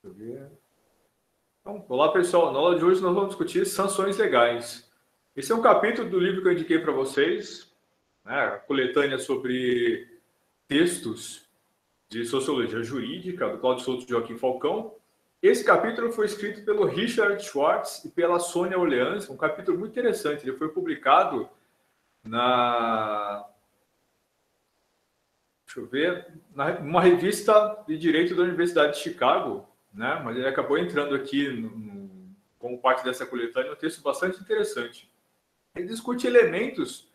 Deixa eu ver. Então, olá, pessoal. Na aula de hoje nós vamos discutir sanções legais. Esse é um capítulo do livro que eu indiquei para vocês, né, a coletânea sobre textos de sociologia jurídica, do Cláudio Souto e Joaquim Falcão. Esse capítulo foi escrito pelo Richard Schwartz e pela Sônia Orleans, um capítulo muito interessante. Ele foi publicado deixa eu ver, numa revista de direito da Universidade de Chicago, né? Mas ele acabou entrando aqui como parte dessa coletânea, um texto bastante interessante. Ele discute elementos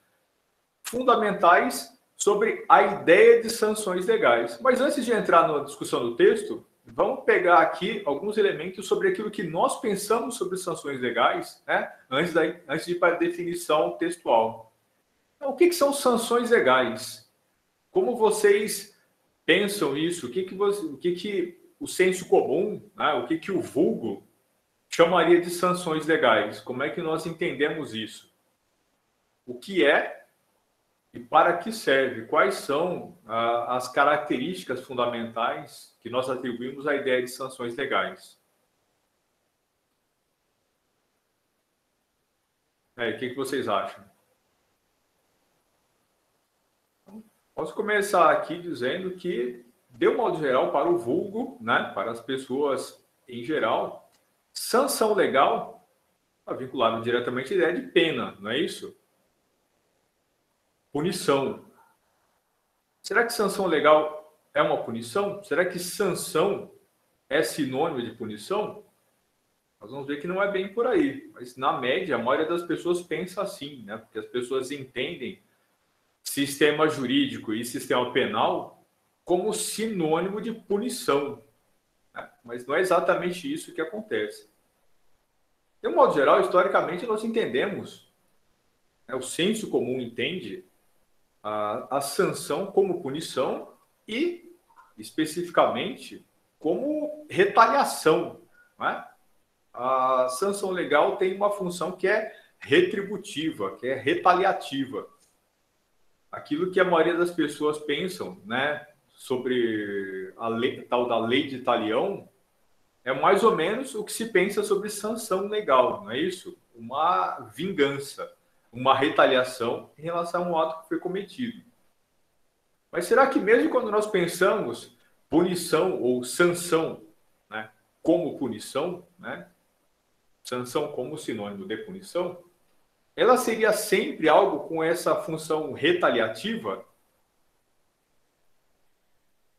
fundamentais sobre a ideia de sanções legais. Mas antes de entrar na discussão do texto, vamos pegar aqui alguns elementos sobre aquilo que nós pensamos sobre sanções legais, né? Antes de ir para a definição textual. Então, o que são sanções legais? Como vocês pensam isso? O que o senso comum, né? O que o vulgo chamaria de sanções legais? Como é que nós entendemos isso? O que é e para que serve? Quais são as características fundamentais que nós atribuímos à ideia de sanções legais? O que vocês acham? Posso começar aqui dizendo que, de um modo geral, para o vulgo, né, para as pessoas em geral, sanção legal está vinculada diretamente à ideia de pena, não é isso? Punição. Será que sanção legal é uma punição? Será que sanção é sinônimo de punição? Nós vamos ver que não é bem por aí. Mas, na média, a maioria das pessoas pensa assim, né? Porque as pessoas entendem sistema jurídico e sistema penal como sinônimo de punição. Né? Mas não é exatamente isso que acontece. De um modo geral, historicamente, nós entendemos, né, o senso comum entende a sanção como punição e, especificamente, como retaliação. Né? A sanção legal tem uma função que é retributiva, que é retaliativa. Aquilo que a maioria das pessoas pensam, né, sobre a lei, tal da lei de talião, é mais ou menos o que se pensa sobre sanção legal, não é isso? Uma vingança, uma retaliação em relação a um ato que foi cometido. Mas será que mesmo quando nós pensamos punição ou sanção, né, como punição, né, sanção como sinônimo de punição, ela seria sempre algo com essa função retaliativa?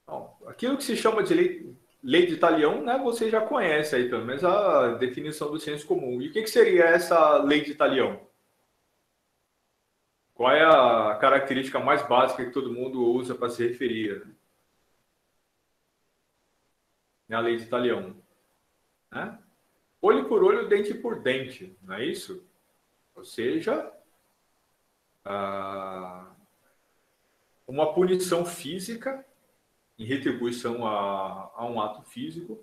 Não, aquilo que se chama de lei de talião, né, você já conhece aí, pelo menos a definição do senso comum. E o que seria essa lei de talião? Qual é a característica mais básica que todo mundo usa para se referir? É a lei de talião. Né? Olho por olho, dente por dente, não é isso? Ou seja, uma punição física em retribuição a um ato físico.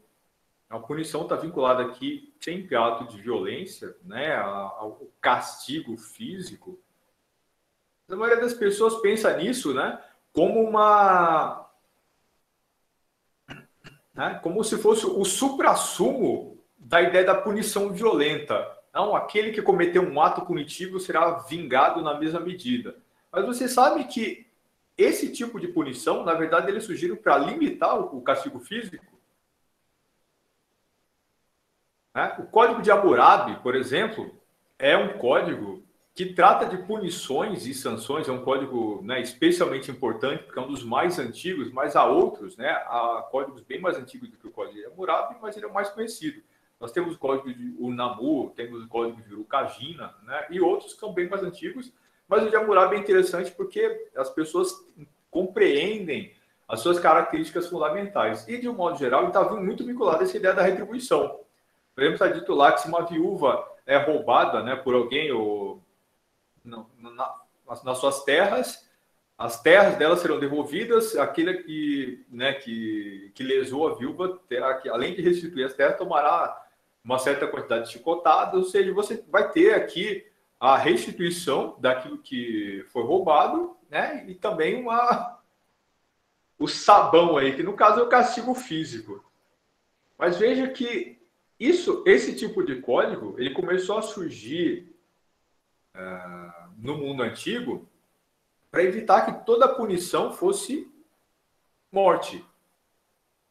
A punição está vinculada aqui sempre a ato de violência, né, ao castigo físico. A maioria das pessoas pensa nisso, né, como como se fosse o suprassumo da ideia da punição violenta. Não, aquele que cometeu um ato punitivo será vingado na mesma medida. Mas você sabe que esse tipo de punição, na verdade, ele surgiu para limitar o castigo físico. Né? O Código de Hammurabi, por exemplo, é um código que trata de punições e sanções, é um código, né, especialmente importante, porque é um dos mais antigos, mas há outros, né, há códigos bem mais antigos do que o Código de Hammurabi, mas ele é o mais conhecido. Nós temos o Código de Unamu, temos o Código de Urukagina, né, e outros que são bem mais antigos, mas o de Hammurabi é interessante porque as pessoas compreendem as suas características fundamentais. E, de um modo geral, ele está muito vinculado a essa ideia da retribuição. Por exemplo, está dito lá que se uma viúva é roubada, né, por alguém ou nas suas terras, as terras dela serão devolvidas, aquele que lesou a viúva terá que, além de restituir as terras, tomará uma certa quantidade de chicotadas, ou seja, você vai ter aqui a restituição daquilo que foi roubado, né, e também o sabão aí, que no caso é o castigo físico. Mas veja que esse tipo de código, ele começou a surgir no mundo antigo para evitar que toda punição fosse morte.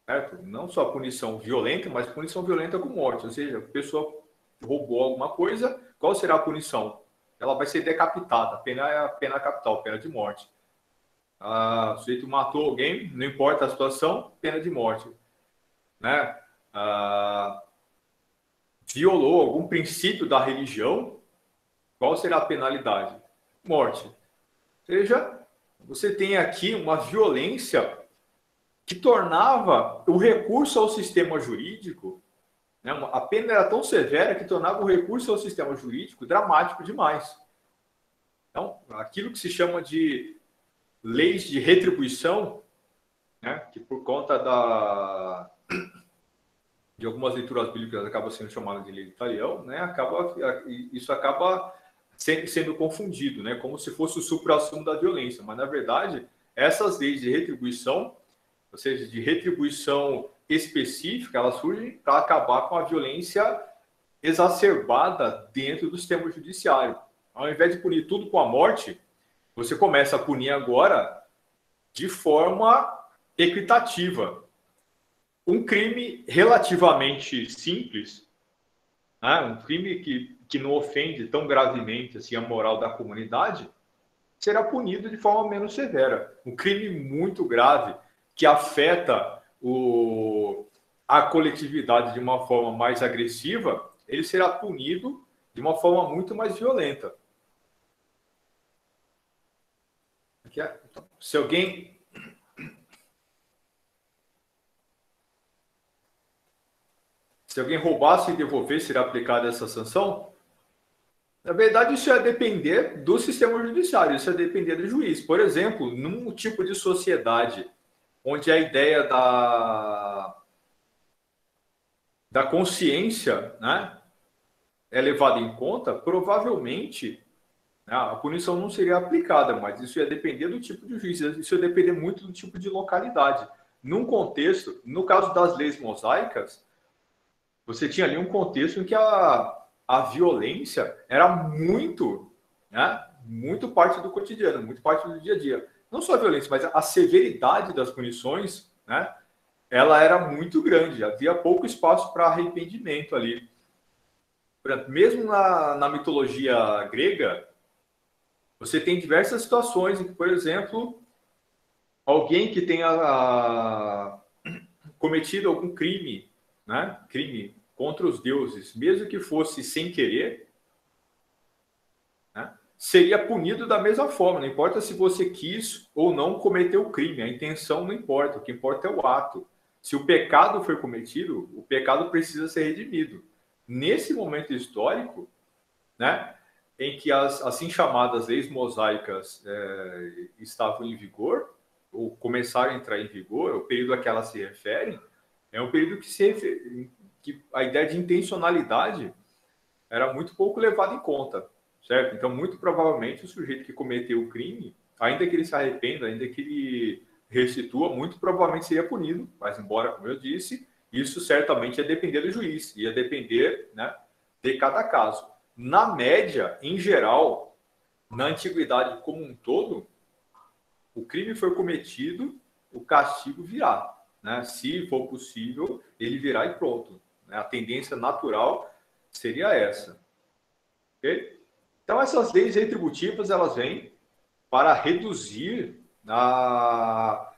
Certo? Não só punição violenta, mas punição violenta com morte. Ou seja, a pessoa roubou alguma coisa, qual será a punição? Ela vai ser decapitada. A pena é a pena capital, pena de morte. O sujeito matou alguém, não importa a situação, pena de morte. Né? Violou algum princípio da religião, qual será a penalidade? Morte. Ou seja, você tem aqui uma violência que tornava o recurso ao sistema jurídico, né, a pena era tão severa que tornava o recurso ao sistema jurídico dramático demais. Então, aquilo que se chama de leis de retribuição, né, que por conta de algumas leituras bíblicas acaba sendo chamada de lei de talião, né, isso acaba sendo confundido, né, como se fosse o suprassumo da violência. Mas, na verdade, essas leis de retribuição, ou seja, de retribuição específica, elas surgem para acabar com a violência exacerbada dentro do sistema judiciário. Ao invés de punir tudo com a morte, você começa a punir agora de forma equitativa. Um crime relativamente simples, né? Um crime que não ofende tão gravemente assim, a moral da comunidade, será punido de forma menos severa. Um crime muito grave, que afeta a coletividade de uma forma mais agressiva, ele será punido de uma forma muito mais violenta. Se alguém roubasse e devolvesse, será aplicada essa sanção? Na verdade, isso ia depender do sistema judiciário, isso ia depender do juiz. Por exemplo, num tipo de sociedade onde a ideia da consciência, né, é levada em conta, provavelmente, né, a punição não seria aplicada, mas isso ia depender do tipo de juiz, isso ia depender muito do tipo de localidade. Num contexto, no caso das leis mosaicas, você tinha ali um contexto em que a violência era muito, né, muito parte do cotidiano, muito parte do dia a dia. Não só a violência, mas a severidade das punições, né, ela era muito grande, havia pouco espaço para arrependimento ali. Mesmo na mitologia grega, você tem diversas situações em que, por exemplo, alguém que tenha cometido algum crime, né, crime contra os deuses, mesmo que fosse sem querer, né, seria punido da mesma forma. Não importa se você quis ou não cometer o crime, a intenção não importa, o que importa é o ato. Se o pecado foi cometido, o pecado precisa ser redimido. Nesse momento histórico, né, em que as assim chamadas leis mosaicas estavam em vigor, ou começaram a entrar em vigor, o período a que elas se referem, é um período que a ideia de intencionalidade era muito pouco levada em conta, certo? Então, muito provavelmente, o sujeito que cometeu o crime, ainda que ele se arrependa, ainda que ele restitua, muito provavelmente seria punido, mas embora, como eu disse, isso certamente ia depender do juiz, ia depender, né, de cada caso. Na média, em geral, na antiguidade como um todo, o crime foi cometido, o castigo virá, né? Se for possível, ele virá e pronto. A tendência natural seria essa. Okay? Então, essas leis retributivas, elas vêm para reduzir a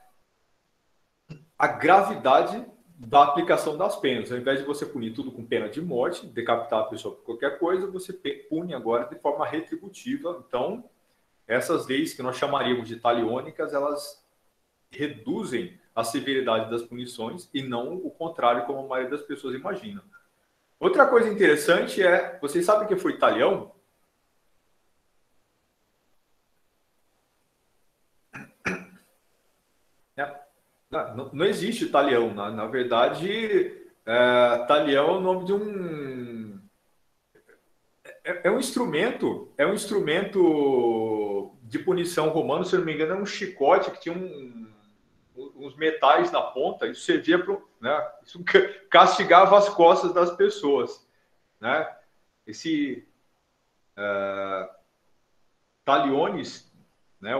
gravidade da aplicação das penas. Ao invés de você punir tudo com pena de morte, decapitar a pessoa por qualquer coisa, você pune agora de forma retributiva. Então, essas leis que nós chamaríamos de taliônicas, elas reduzem a severidade das punições e não o contrário, como a maioria das pessoas imagina. Outra coisa interessante é, vocês sabem o que foi talião? Não existe talião. Na verdade, talião é o nome de um... É um instrumento de punição romano, se eu não me engano, é um chicote que tinha uns metais na ponta, isso servia para, né, isso castigava as costas das pessoas, né? Esse taliones, né,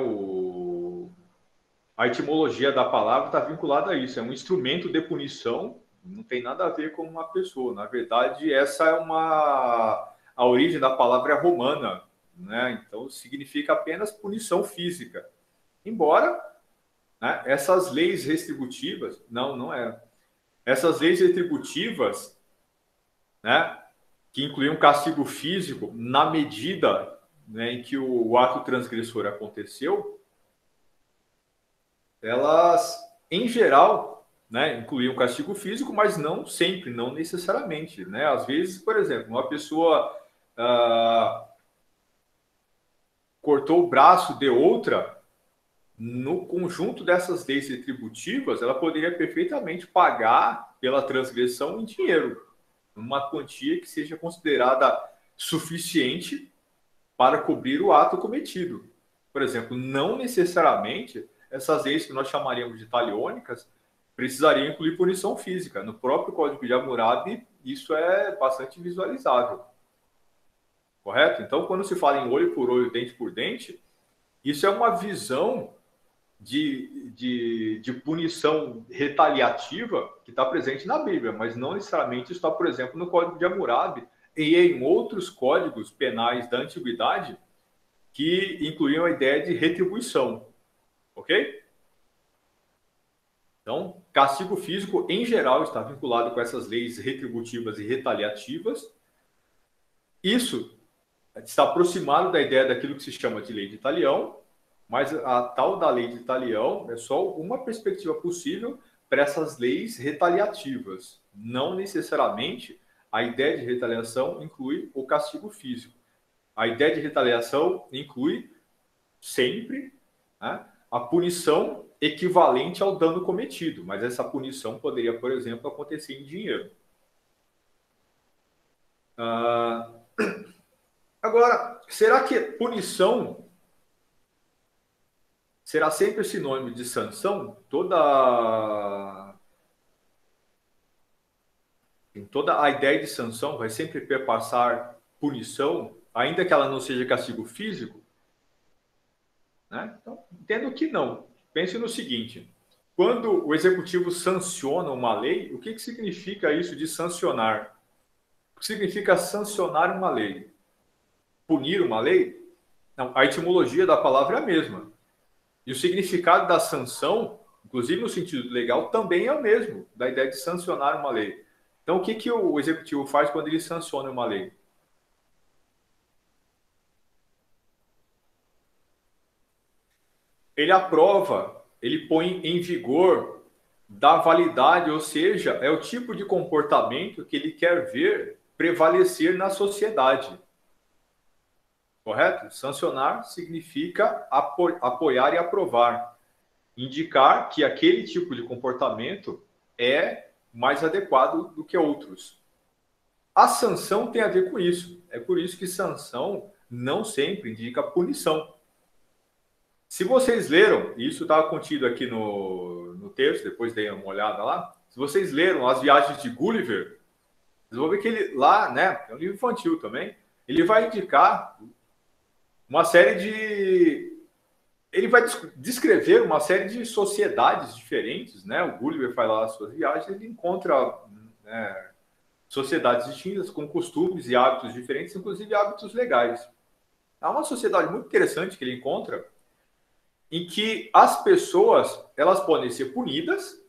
a etimologia da palavra está vinculada a isso, é um instrumento de punição, não tem nada a ver com uma pessoa. Na verdade, essa é a origem da palavra é romana, né? Então significa apenas punição física. Embora, né, essas leis restributivas, não é. Essas leis retributivas, né, que incluíam castigo físico na medida, né, em que o ato transgressor aconteceu, elas, em geral, né, incluíam castigo físico, mas não sempre, não necessariamente, né? Às vezes, por exemplo, uma pessoa cortou o braço de outra, no conjunto dessas leis retributivas, ela poderia perfeitamente pagar pela transgressão em dinheiro, uma quantia que seja considerada suficiente para cobrir o ato cometido. Por exemplo, não necessariamente essas leis que nós chamaríamos de taliônicas precisariam incluir punição física. No próprio Código de Hammurabi, isso é bastante visualizável. Correto? Então, quando se fala em olho por olho, dente por dente, isso é uma visão de punição retaliativa que está presente na Bíblia, mas não necessariamente está, por exemplo, no Código de Hammurabi e em outros códigos penais da antiguidade que incluíam a ideia de retribuição. Ok? Então, castigo físico, em geral, está vinculado com essas leis retributivas e retaliativas. Isso está aproximado da ideia daquilo que se chama de lei de talião, mas a tal da lei de talião é só uma perspectiva possível para essas leis retaliativas. Não necessariamente a ideia de retaliação inclui o castigo físico. A ideia de retaliação inclui sempre, né, a punição equivalente ao dano cometido, mas essa punição poderia, por exemplo, acontecer em dinheiro. Agora, será que punição será sempre sinônimo de sanção? Toda a ideia de sanção vai sempre perpassar punição, ainda que ela não seja castigo físico? Né? Então, entendo que não. Pense no seguinte: quando o executivo sanciona uma lei, o que significa isso de sancionar? O que significa sancionar uma lei? Punir uma lei? Não, a etimologia da palavra é a mesma. E o significado da sanção, inclusive no sentido legal, também é o mesmo, da ideia de sancionar uma lei. Então, o que o executivo faz quando ele sanciona uma lei? Ele aprova, ele põe em vigor, dá validade, ou seja, é o tipo de comportamento que ele quer ver prevalecer na sociedade. Correto? Sancionar significa apoiar e aprovar. Indicar que aquele tipo de comportamento é mais adequado do que outros. A sanção tem a ver com isso. É por isso que sanção não sempre indica punição. Se vocês leram, e isso estava contido aqui no texto, depois dei uma olhada lá, se vocês leram As Viagens de Gulliver, vocês vão ver que ele lá, né, é um livro infantil também, ele vai indicar uma série de... Ele vai descrever uma série de sociedades diferentes, né? O Gulliver faz lá as suas viagens, ele encontra, né, sociedades distintas, com costumes e hábitos diferentes, inclusive hábitos legais. Há uma sociedade muito interessante que ele encontra, em que as pessoas, elas podem ser punidas,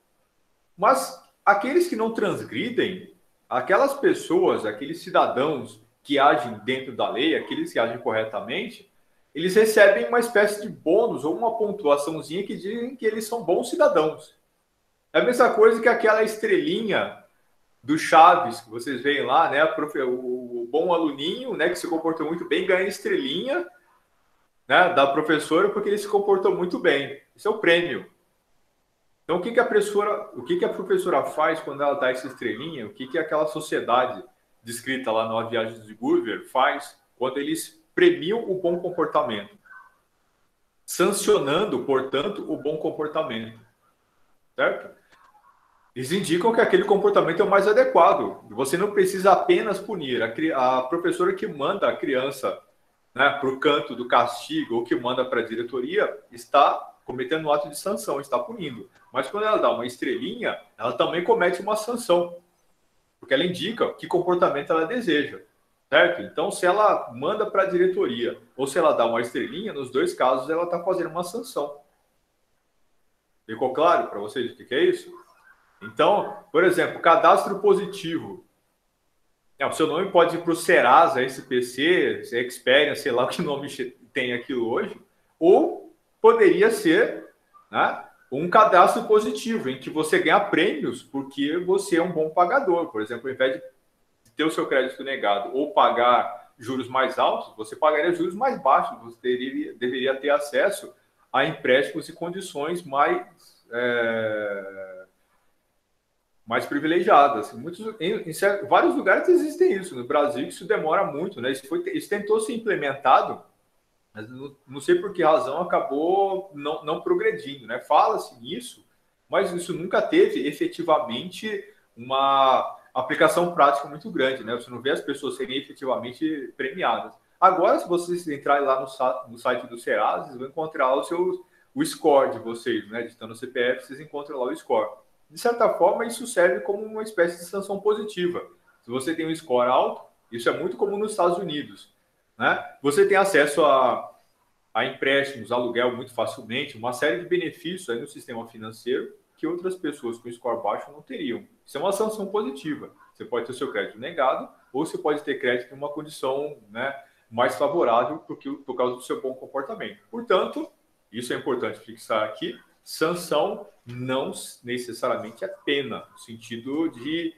mas aqueles que não transgridem, aquelas pessoas, aqueles cidadãos que agem dentro da lei, aqueles que agem corretamente, eles recebem uma espécie de bônus ou uma pontuaçãozinha que dizem que eles são bons cidadãos. É a mesma coisa que aquela estrelinha do Chaves, que vocês veem lá, né? O bom aluninho, né, que se comportou muito bem, ganha estrelinha, né, da professora porque ele se comportou muito bem. Isso é o prêmio. Então, o que a professora faz quando ela dá essa estrelinha? O que aquela sociedade descrita lá na Viagem de Gulliver faz quando eles premiam o bom comportamento? Sancionando, portanto, o bom comportamento. certo? Eles indicam que aquele comportamento é o mais adequado. Você não precisa apenas punir. A professora que manda a criança, né, para o canto do castigo ou que manda para a diretoria está cometendo um ato de sanção, está punindo. Mas quando ela dá uma estrelinha, ela também comete uma sanção, porque ela indica que comportamento ela deseja, certo? Então, se ela manda para a diretoria ou se ela dá uma estrelinha, nos dois casos ela está fazendo uma sanção. Ficou claro para vocês o que é isso? Então, por exemplo, cadastro positivo. O seu nome pode ir para o Serasa, SPC, Experian, sei lá o que nome tem aquilo hoje, ou poderia ser, né, um cadastro positivo, em que você ganha prêmios porque você é um bom pagador. Por exemplo, ao invés de ter o seu crédito negado ou pagar juros mais altos, você pagaria juros mais baixos. Você deveria ter acesso a empréstimos e condições mais privilegiadas. Em vários lugares existem isso. No Brasil, isso demora muito, né? Isso tentou ser implementado, mas não sei por que razão acabou não progredindo, né? Fala-se nisso, mas isso nunca teve efetivamente uma aplicação prática muito grande, né? Você não vê as pessoas serem efetivamente premiadas. Agora, se vocês entrarem lá no site do Serasa, vocês vão encontrar o score de vocês, né? Digitando o CPF, vocês encontram lá o score. De certa forma, isso serve como uma espécie de sanção positiva. Se você tem um score alto, isso é muito comum nos Estados Unidos, né? Você tem acesso a empréstimos, aluguel muito facilmente, uma série de benefícios aí no sistema financeiro que outras pessoas com score baixo não teriam. Isso é uma sanção positiva. Você pode ter o seu crédito negado ou você pode ter crédito em uma condição, né, mais favorável por causa do seu bom comportamento. Portanto, isso é importante fixar aqui, sanção não necessariamente é pena, no sentido de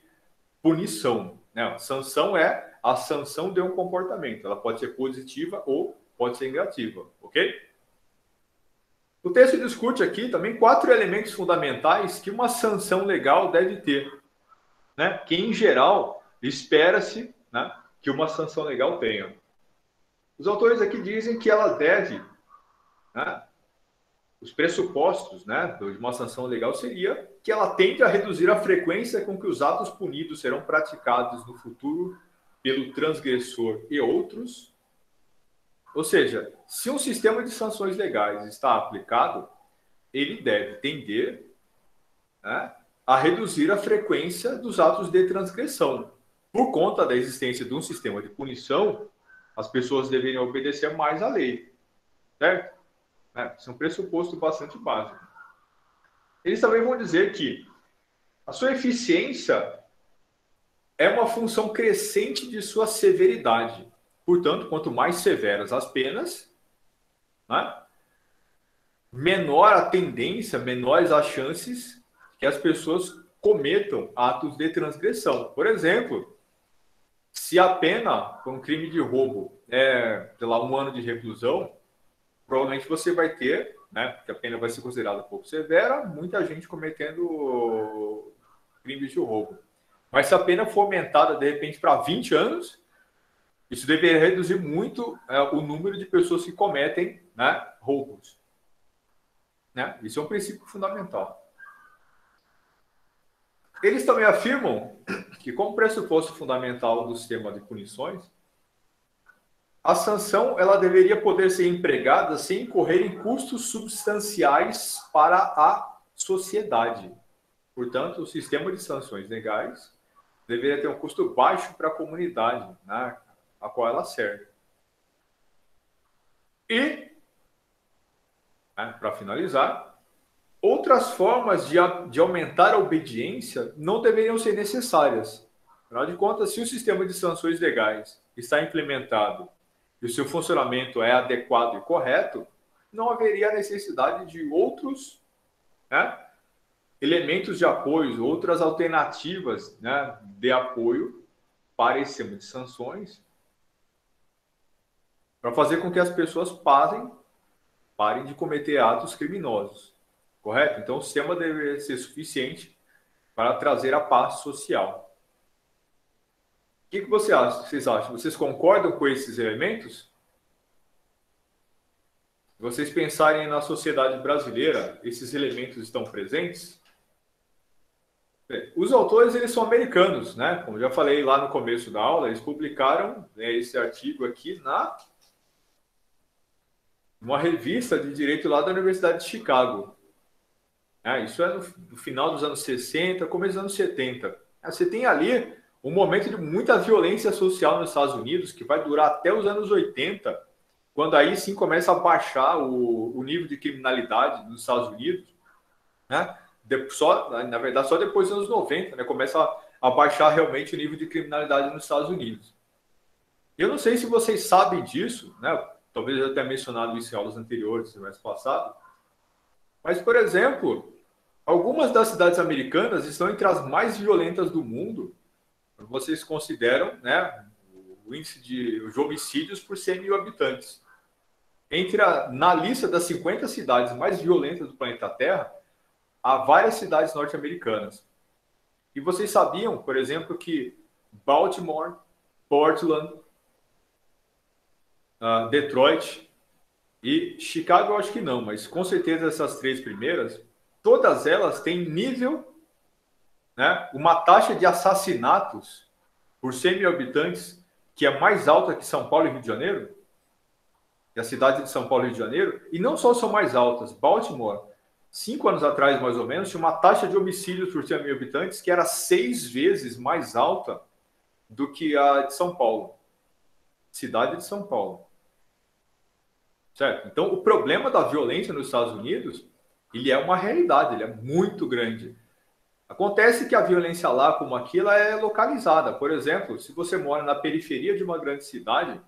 punição, né? Sanção é a sanção de um comportamento. Ela pode ser positiva ou pode ser negativa, ok? O texto discute aqui também 4 elementos fundamentais que uma sanção legal deve ter, né? Que, em geral, espera-se, né, que uma sanção legal tenha. Os autores aqui dizem que ela deve, né, os pressupostos, né, de uma sanção legal seria que ela tende a reduzir a frequência com que os atos punidos serão praticados no futuro pelo transgressor e outros. Ou seja, se um sistema de sanções legais está aplicado, ele deve tender, né, a reduzir a frequência dos atos de transgressão. Por conta da existência de um sistema de punição, as pessoas deveriam obedecer mais à lei, certo? Isso é um pressuposto bastante básico. Eles também vão dizer que a sua eficiência é uma função crescente de sua severidade. Portanto, quanto mais severas as penas, né, menor a tendência, menores as chances que as pessoas cometam atos de transgressão. Por exemplo, se a pena por um crime de roubo é, sei lá, 1 ano de reclusão, provavelmente você vai ter, né, porque a pena vai ser considerada pouco severa, muita gente cometendo crimes de roubo. Mas se a pena for aumentada, de repente, para 20 anos, isso deveria reduzir muito o número de pessoas que cometem, né, roubos. Né? Isso é um princípio fundamental. Eles também afirmam que, como pressuposto fundamental do sistema de punições, a sanção ela deveria poder ser empregada sem incorrer em custos substanciais para a sociedade. Portanto, o sistema de sanções legais deveria ter um custo baixo para a comunidade, né, a qual ela serve. E, né, para finalizar, outras formas de aumentar a obediência não deveriam ser necessárias. Afinal de contas, se o sistema de sanções legais está implementado e o seu funcionamento é adequado e correto, não haveria necessidade de outros, né, elementos de apoio, outras alternativas, né, de apoio para esse sistema de sanções, para fazer com que as pessoas parem de cometer atos criminosos. Correto? Então, o sistema deveria ser suficiente para trazer a paz social. O que vocês acham? Vocês concordam com esses elementos? Se vocês pensarem na sociedade brasileira, esses elementos estão presentes? Os autores, eles são americanos, né? Como já falei lá no começo da aula, eles publicaram, né, esse artigo aqui na uma revista de direito lá da Universidade de Chicago. Isso é no final dos anos 60, começo dos anos 70. Você tem ali um momento de muita violência social nos Estados Unidos, que vai durar até os anos 80, quando aí sim começa a baixar o nível de criminalidade nos Estados Unidos, né? Na verdade, só depois dos anos 90, né? Começa a baixar realmente o nível de criminalidade nos Estados Unidos. Eu não sei se vocês sabem disso, né? Talvez eu tenha mencionado isso em aulas anteriores, semestre passado. Mas, por exemplo, algumas das cidades americanas estão entre as mais violentas do mundo. Vocês consideram, né, o índice de homicídios por 100 mil habitantes. Na lista das 50 cidades mais violentas do planeta Terra, há várias cidades norte-americanas. E vocês sabiam, por exemplo, que Baltimore, Portland, Detroit e Chicago, eu acho que não, mas com certeza essas três primeiras, todas elas têm nível, né, uma taxa de assassinatos por 100 mil habitantes que é mais alta que São Paulo e Rio de Janeiro, que a cidade de São Paulo e Rio de Janeiro, e não só são mais altas. Baltimore, 5 anos atrás, mais ou menos, tinha uma taxa de homicídios por 100 mil habitantes que era 6 vezes mais alta do que a de São Paulo. Cidade de São Paulo. Certo? Então, o problema da violência nos Estados Unidos, ele é uma realidade, ele é muito grande. Acontece que a violência lá, como aqui, ela é localizada. Por exemplo, se você mora na periferia de uma grande cidade,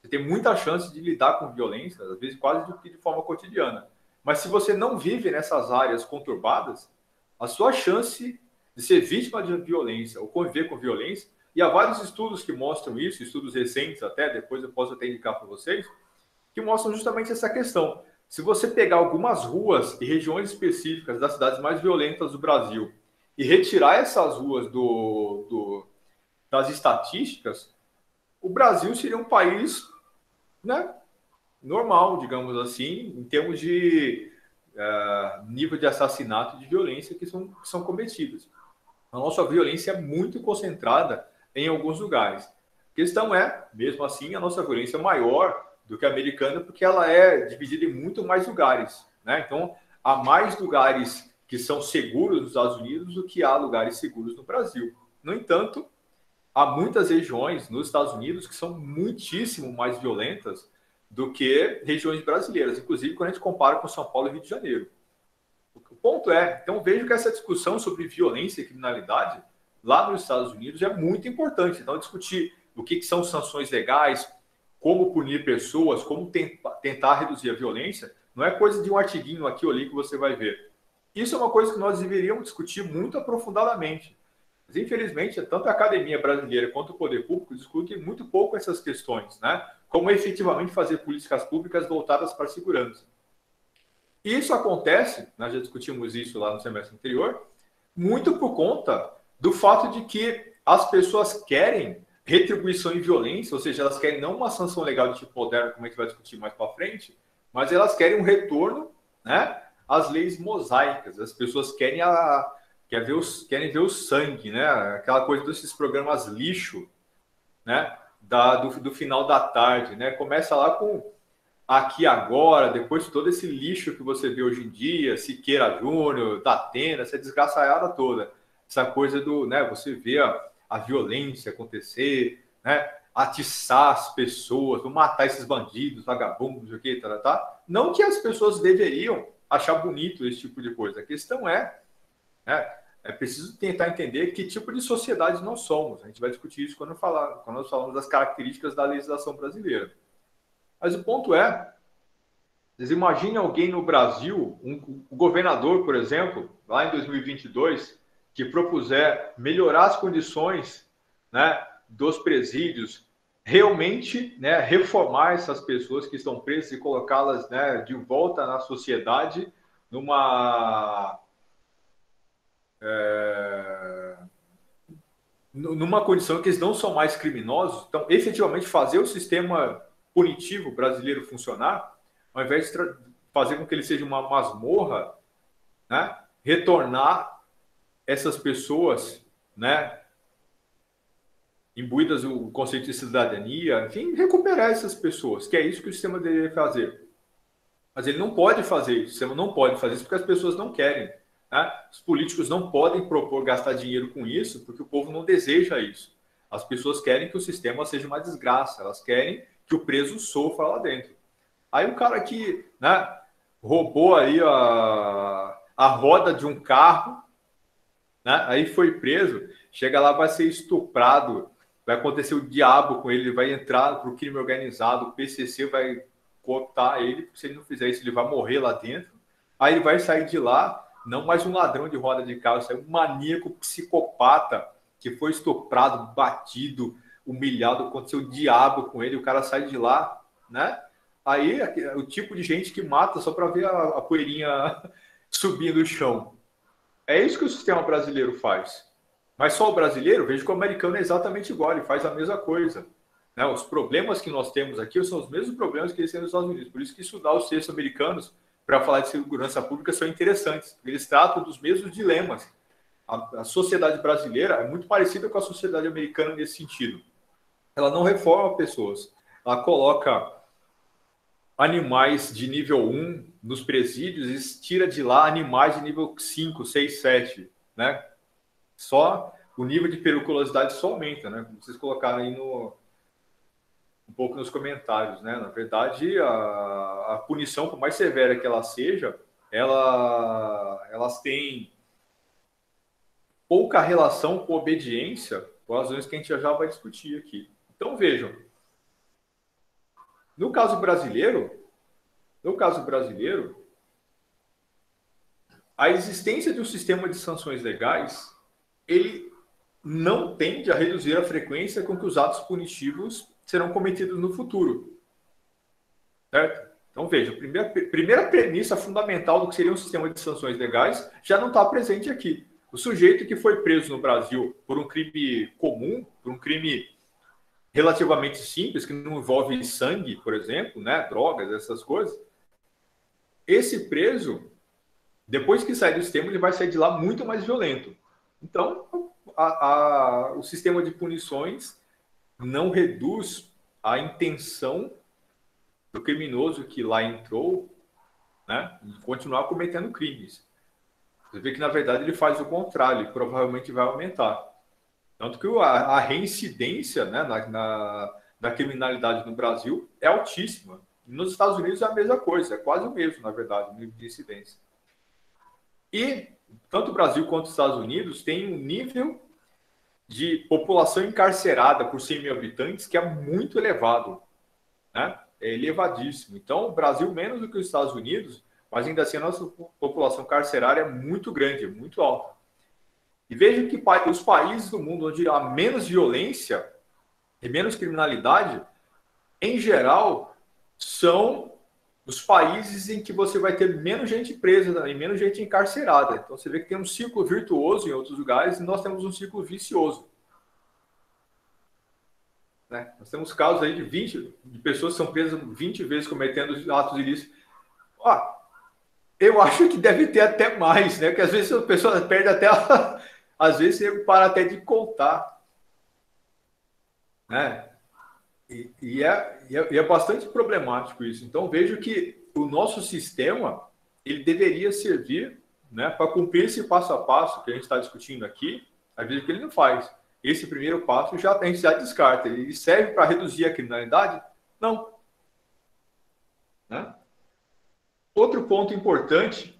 você tem muita chance de lidar com violência, às vezes quase de forma cotidiana. Mas se você não vive nessas áreas conturbadas, a sua chance de ser vítima de violência ou conviver com violência, e há vários estudos que mostram isso, estudos recentes até, depois eu posso até indicar para vocês, que mostram justamente essa questão. Se você pegar algumas ruas e regiões específicas das cidades mais violentas do Brasil e retirar essas ruas das estatísticas, o Brasil seria um país, né, normal, digamos assim, em termos de nível de assassinato e de violência que são cometidos. A nossa violência é muito concentrada em alguns lugares. A questão é, mesmo assim, a nossa violência é maior do que a americana, porque ela é dividida em muito mais lugares, né? Então, há mais lugares que são seguros nos Estados Unidos do que há lugares seguros no Brasil. No entanto, há muitas regiões nos Estados Unidos que são muitíssimo mais violentas do que regiões brasileiras, inclusive quando a gente compara com São Paulo e Rio de Janeiro. O ponto é, então vejo que essa discussão sobre violência e criminalidade lá nos Estados Unidos é muito importante. Então, discutir o que são sanções legais, como punir pessoas, como tentar reduzir a violência, não é coisa de um artiguinho aqui ou ali que você vai ver. Isso é uma coisa que nós deveríamos discutir muito aprofundadamente. Mas, infelizmente, tanto a academia brasileira quanto o poder público discutem muito pouco essas questões, né? Como efetivamente fazer políticas públicas voltadas para a segurança. E isso acontece, nós já discutimos isso lá no semestre anterior, muito por conta do fato de que as pessoas querem retribuição e violência, ou seja, elas querem não uma sanção legal de tipo moderno, como a gente vai discutir mais para frente, mas elas querem um retorno, né, às leis mosaicas. As pessoas querem querem ver o sangue, né? Aquela coisa desses programas lixo, né? Do final da tarde, né? Começa lá com Aqui Agora, depois de todo esse lixo que você vê hoje em dia, Siqueira Júnior, Datena, essa desgraçaiada toda. Essa coisa do, né? Você vê a violência acontecer, né? Atiçar as pessoas, matar esses bandidos, vagabundos, o que, tá? Não que as pessoas deveriam achar bonito esse tipo de coisa. A questão é, né, é preciso tentar entender que tipo de sociedade nós somos. A gente vai discutir isso quando nós falamos das características da legislação brasileira. Mas o ponto é, vocês imaginem alguém no Brasil, um governador, por exemplo, lá em 2022, que propuser melhorar as condições, né, dos presídios, realmente, né, reformar essas pessoas que estão presas e colocá-las, né, de volta na sociedade numa condição que eles não são mais criminosos. Então, efetivamente, fazer o sistema punitivo brasileiro funcionar, ao invés de fazer com que ele seja uma masmorra, né, retornar essas pessoas, né, imbuídas o conceito de cidadania, enfim, recuperar essas pessoas, que é isso que o sistema deveria fazer. Mas ele não pode fazer isso, o sistema não pode fazer isso porque as pessoas não querem. Né? Os políticos não podem propor gastar dinheiro com isso porque o povo não deseja isso. As pessoas querem que o sistema seja uma desgraça, elas querem que o preso sofra lá dentro. Aí o cara que, né, roubou aí a roda de um carro, né, aí foi preso, chega lá, vai ser estuprado, vai acontecer o diabo com ele, ele vai entrar para o crime organizado, o PCC vai cortar ele, porque se ele não fizer isso, ele vai morrer lá dentro. Aí ele vai sair de lá, não mais um ladrão de roda de carro, sai um maníaco psicopata que foi estuprado, batido, humilhado, aconteceu o diabo com ele, o cara sai de lá, né? Aí o tipo de gente que mata só para ver a poeirinha subir do chão. É isso que o sistema brasileiro faz. Mas só o brasileiro, vejo que o americano é exatamente igual, ele faz a mesma coisa. Né? Os problemas que nós temos aqui são os mesmos problemas que eles têm nos Estados Unidos. Por isso que estudar os textos americanos para falar de segurança pública são interessantes. Eles tratam dos mesmos dilemas. A sociedade brasileira é muito parecida com a sociedade americana nesse sentido. Ela não reforma pessoas. Ela coloca animais de nível 1 nos presídios e tira de lá animais de nível 5, 6, 7, né? Só o nível de periculosidade só aumenta, né? Como vocês colocaram aí um pouco nos comentários, né? Na verdade, a punição, por mais severa que ela seja, elas têm pouca relação com obediência, por razões que a gente já vai discutir aqui. Então, vejam, no caso brasileiro, a existência de um sistema de sanções legais, ele não tende a reduzir a frequência com que os atos punitivos serão cometidos no futuro. Certo? Então, veja, a primeira premissa fundamental do que seria um sistema de sanções legais já não está presente aqui. O sujeito que foi preso no Brasil por um crime comum, por um crime relativamente simples, que não envolve sangue, por exemplo, né, drogas, essas coisas, esse preso, depois que sai do sistema, ele vai sair de lá muito mais violento. Então, o sistema de punições não reduz a intenção do criminoso que lá entrou, né, de continuar cometendo crimes. Você vê que, na verdade, ele faz o contrário, ele provavelmente vai aumentar. Tanto que a reincidência, né, na criminalidade no Brasil é altíssima. E nos Estados Unidos é a mesma coisa, é quase o mesmo, na verdade, o nível de incidência. E tanto o Brasil quanto os Estados Unidos têm um nível de população encarcerada por 100 mil habitantes que é muito elevado, né? É elevadíssimo. Então, o Brasil menos do que os Estados Unidos, mas ainda assim a nossa população carcerária é muito grande, é muito alta. E veja que os países do mundo onde há menos violência e menos criminalidade, em geral, são os países em que você vai ter menos gente presa e menos gente encarcerada. Então, você vê que tem um ciclo virtuoso em outros lugares e nós temos um ciclo vicioso. Né? Nós temos casos aí de pessoas que são presas 20 vezes cometendo atos ilícitos. Eu acho que deve ter até mais, né? Porque às vezes a pessoa perde até... Às vezes você para até de contar. Né? E é bastante problemático isso. Então, vejo que o nosso sistema ele deveria servir, né, para cumprir esse passo a passo que a gente está discutindo aqui, às vezes que ele não faz. Esse primeiro passo a gente já descarta. Ele serve para reduzir a criminalidade? Não. Né? Outro ponto importante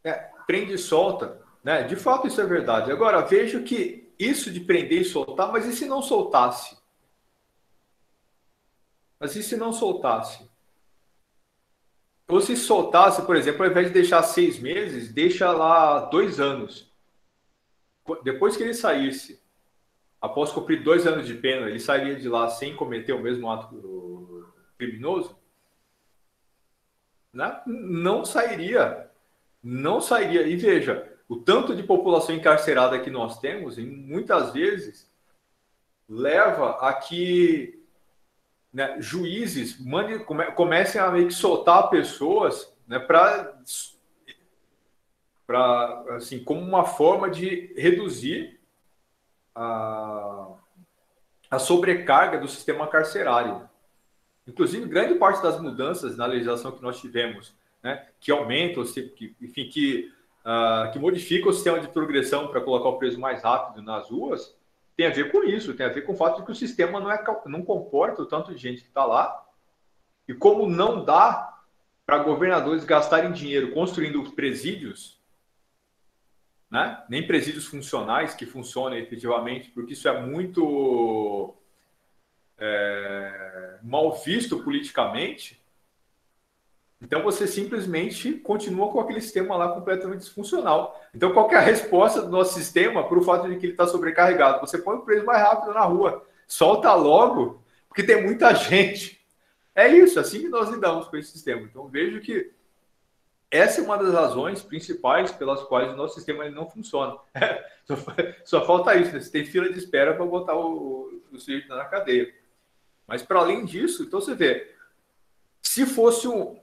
é prende e solta. Né? De fato, isso é verdade. Agora, vejo que isso de prender e soltar, mas e se não soltasse? Mas e se não soltasse? Ou se soltasse, por exemplo, ao invés de deixar 6 meses, deixa lá 2 anos. Depois que ele saísse, após cumprir 2 anos de pena, ele sairia de lá sem cometer o mesmo ato criminoso? Né? Não sairia. Não sairia. E veja, o tanto de população encarcerada que nós temos, muitas vezes, leva a que, né, juízes comecem a meio que soltar pessoas, né, para assim, como uma forma de reduzir a sobrecarga do sistema carcerário. Inclusive, grande parte das mudanças na legislação que nós tivemos, né, que aumentam, enfim, que modificam o sistema de progressão para colocar o preso mais rápido nas ruas, tem a ver com isso, tem a ver com o fato de que o sistema não comporta o tanto de gente que está lá, e como não dá para governadores gastarem dinheiro construindo presídios, né, nem presídios funcionais que funcionem efetivamente, porque isso é muito mal visto politicamente, então você simplesmente continua com aquele sistema lá completamente disfuncional. Então, qual que é a resposta do nosso sistema para o fato de que ele está sobrecarregado? Você põe o preso mais rápido na rua, solta logo, porque tem muita gente. É isso, assim que nós lidamos com esse sistema. Então, vejo que essa é uma das razões principais pelas quais o nosso sistema ele não funciona. Só falta isso, né? Você tem fila de espera para botar o sujeito na cadeia. Mas, para além disso, então você vê, se fosse um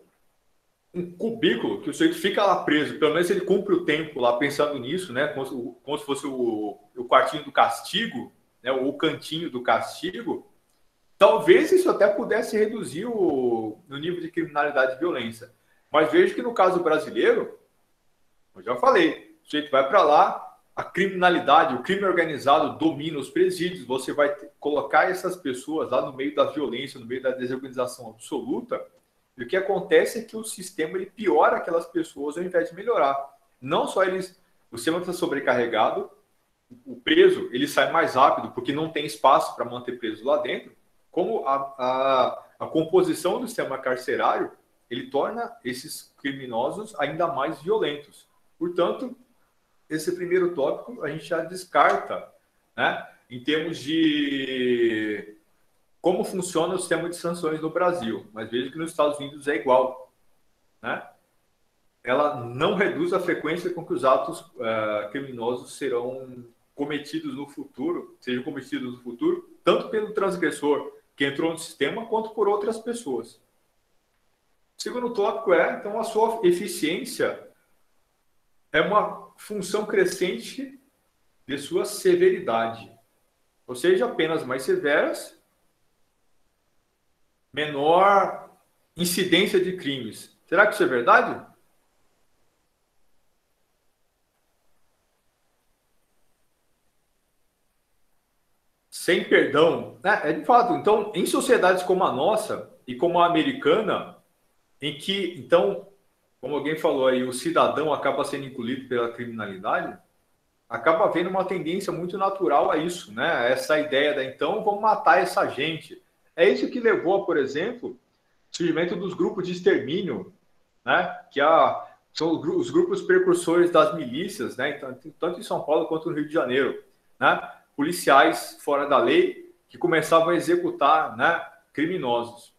cubículo que o sujeito fica lá preso, pelo menos ele cumpre o tempo lá pensando nisso, né? Como se fosse o quartinho do castigo, né? Ou o cantinho do castigo, talvez isso até pudesse reduzir o nível de criminalidade e violência. Mas vejo que no caso brasileiro, eu já falei, o sujeito vai para lá, a criminalidade, o crime organizado domina os presídios, você vai colocar essas pessoas lá no meio da violência, no meio da desorganização absoluta, e o que acontece é que o sistema ele piora aquelas pessoas ao invés de melhorar. Não só o sistema está sobrecarregado, o preso ele sai mais rápido porque não tem espaço para manter preso lá dentro, como a composição do sistema carcerário ele torna esses criminosos ainda mais violentos. Portanto, esse primeiro tópico a gente já descarta, né, em termos de como funciona o sistema de sanções no Brasil. Mas veja que nos Estados Unidos é igual, né? Ela não reduz a frequência com que os atos criminosos serão cometidos no futuro, sejam cometidos no futuro, tanto pelo transgressor que entrou no sistema, quanto por outras pessoas. O segundo tópico então, a sua eficiência é uma função crescente de sua severidade. Ou seja, penas mais severas, menor incidência de crimes. Será que isso é verdade? Sem perdão. É de fato. Então, em sociedades como a nossa e como a americana, em que, então, como alguém falou aí, o cidadão acaba sendo engolido pela criminalidade, acaba havendo uma tendência muito natural a isso, né? Essa ideia então, vamos matar essa gente. É isso que levou, por exemplo, o surgimento dos grupos de extermínio, né? Que são os grupos precursores das milícias, né? Tanto em São Paulo quanto no Rio de Janeiro, né? Policiais fora da lei que começavam a executar, né, criminosos.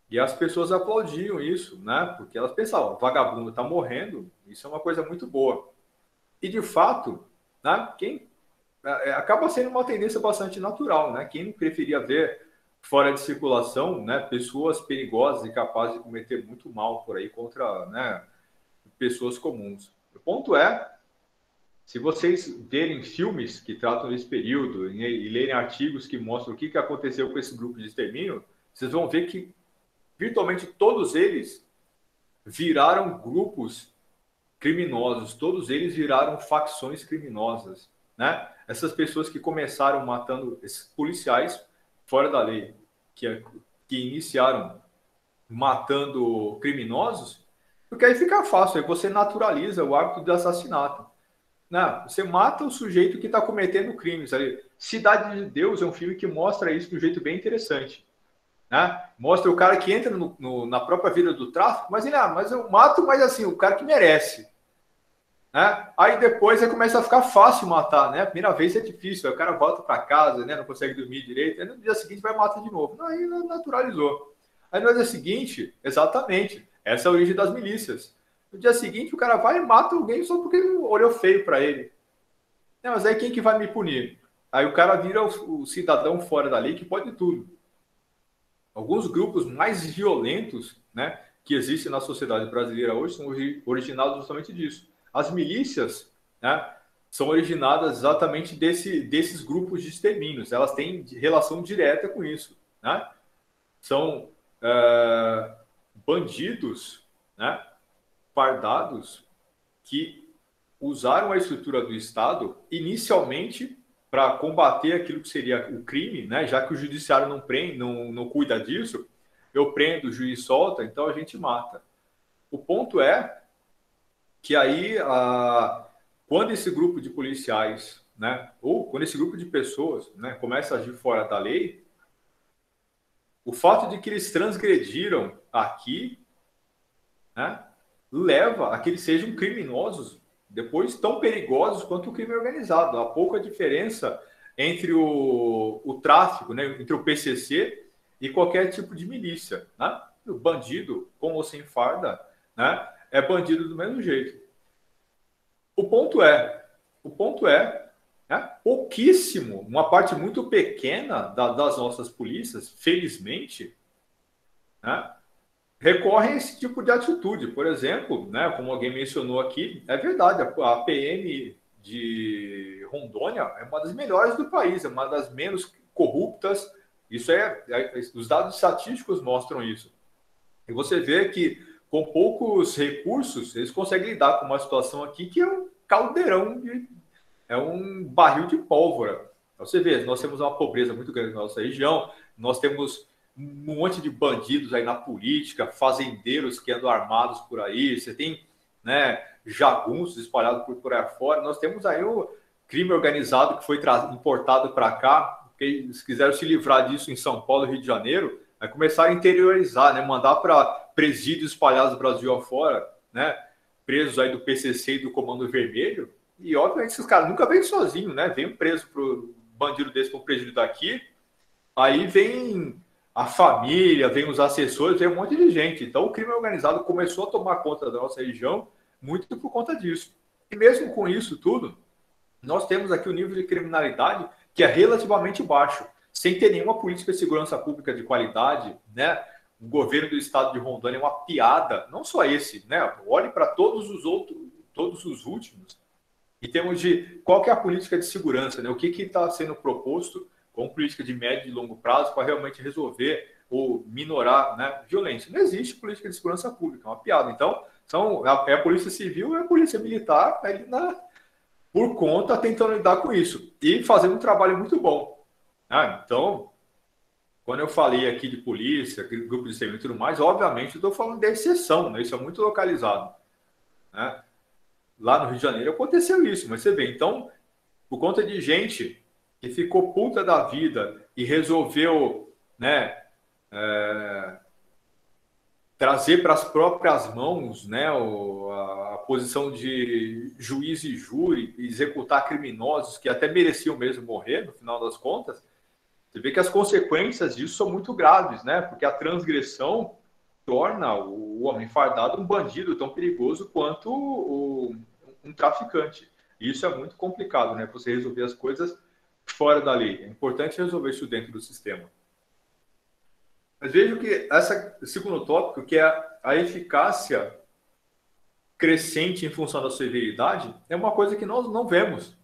E as pessoas aplaudiam isso, né? Porque elas pensavam, vagabundo está morrendo, isso é uma coisa muito boa. E de fato, né, acaba sendo uma tendência bastante natural, né? Quem não preferia ver fora de circulação, né, pessoas perigosas e capazes de cometer muito mal por aí contra, né, pessoas comuns. O ponto se vocês verem filmes que tratam desse período e lerem artigos que mostram o que aconteceu com esse grupo de extermínio, vocês vão ver que virtualmente todos eles viraram grupos criminosos, todos eles viraram facções criminosas, né? Essas pessoas que começaram matando esses policiais fora da lei, que iniciaram matando criminosos, porque aí fica fácil, aí você naturaliza o hábito de assassinato. Não, você mata o sujeito que está cometendo crimes. Ali. Cidade de Deus é um filme que mostra isso de um jeito bem interessante. Né? Mostra o cara que entra na própria vida do tráfico, mas mas eu mato, mas assim, o cara que merece. Né? Aí depois começa a ficar fácil matar, né? A primeira vez é difícil, aí o cara volta para casa, né? Não consegue dormir direito, aí no dia seguinte vai matar de novo. Não, aí naturalizou. Aí no dia seguinte, exatamente, essa é a origem das milícias. No dia seguinte o cara vai e mata alguém só porque olhou feio para ele. Não, mas aí quem que vai me punir? Aí o cara vira o cidadão fora da lei que pode tudo. Alguns grupos mais violentos, né, que existem na sociedade brasileira hoje são originados justamente disso. As milícias, né, são originadas exatamente desses grupos de extermínios. Elas têm relação direta com isso, né? São bandidos, né, fardados que usaram a estrutura do Estado inicialmente para combater aquilo que seria o crime, né? Já que o judiciário não cuida disso, eu prendo, o juiz solta, então a gente mata. O ponto é que aí, quando esse grupo de policiais, né, ou quando esse grupo de pessoas, né, começa a agir fora da lei, o fato de que eles transgrediram aqui, né, leva a que eles sejam criminosos, depois tão perigosos quanto o crime organizado. Há pouca diferença entre o tráfico, né, entre o PCC e qualquer tipo de milícia, né? O bandido, com ou sem farda, né, é bandido do mesmo jeito. O ponto é, né, pouquíssimo, uma parte muito pequena das nossas polícias, felizmente, né, recorrem a esse tipo de atitude. Por exemplo, né, como alguém mencionou aqui, é verdade, a PM de Rondônia é uma das melhores do país, é uma das menos corruptas. Isso os dados estatísticos mostram isso. E você vê que com poucos recursos eles conseguem lidar com uma situação aqui que é um caldeirão, é um barril de pólvora. Você vê, nós temos uma pobreza muito grande na nossa região, nós temos um monte de bandidos aí na política, fazendeiros que andam armados por aí, você tem, né, jagunços espalhados por aí fora, nós temos aí o crime organizado que foi importado para cá, que eles quiseram se livrar disso em São Paulo e Rio de Janeiro, vai começar a interiorizar, né, mandar para presídios espalhados do Brasil afora, né, presos aí do PCC e do Comando Vermelho, e obviamente esses caras nunca vêm sozinhos, né, vem um preso pro bandido desse para um presídio daqui, aí vem a família, vem os assessores, vem um monte de gente. Então, o crime organizado começou a tomar conta da nossa região muito por conta disso. E mesmo com isso tudo, nós temos aqui o nível de criminalidade que é relativamente baixo, sem ter nenhuma política de segurança pública de qualidade, né? O governo do estado de Rondônia é uma piada, não só esse, né? Olhe para todos os outros, todos os últimos, em termos de qual que é a política de segurança, né? O que está sendo proposto com política de médio e longo prazo para realmente resolver ou minorar, né, violência. Não existe política de segurança pública, é uma piada. Então, é a Polícia Civil e a Polícia Militar por conta tentando lidar com isso e fazendo um trabalho muito bom. Então, quando eu falei aqui de polícia, grupo de serviço e tudo mais, obviamente eu estou falando de exceção, né? Isso é muito localizado, né? Lá no Rio de Janeiro aconteceu isso, mas você vê, então, por conta de gente que ficou puta da vida e resolveu, né, trazer para as próprias mãos, né, a posição de juiz e júri, e executar criminosos que até mereciam mesmo morrer, no final das contas, você vê que as consequências disso são muito graves, né, porque a transgressão torna o homem fardado um bandido tão perigoso quanto um traficante. E isso é muito complicado, né, você resolver as coisas fora da lei. É importante resolver isso dentro do sistema. Mas vejo que esse segundo tópico, que é a eficácia crescente em função da severidade, é uma coisa que nós não vemos.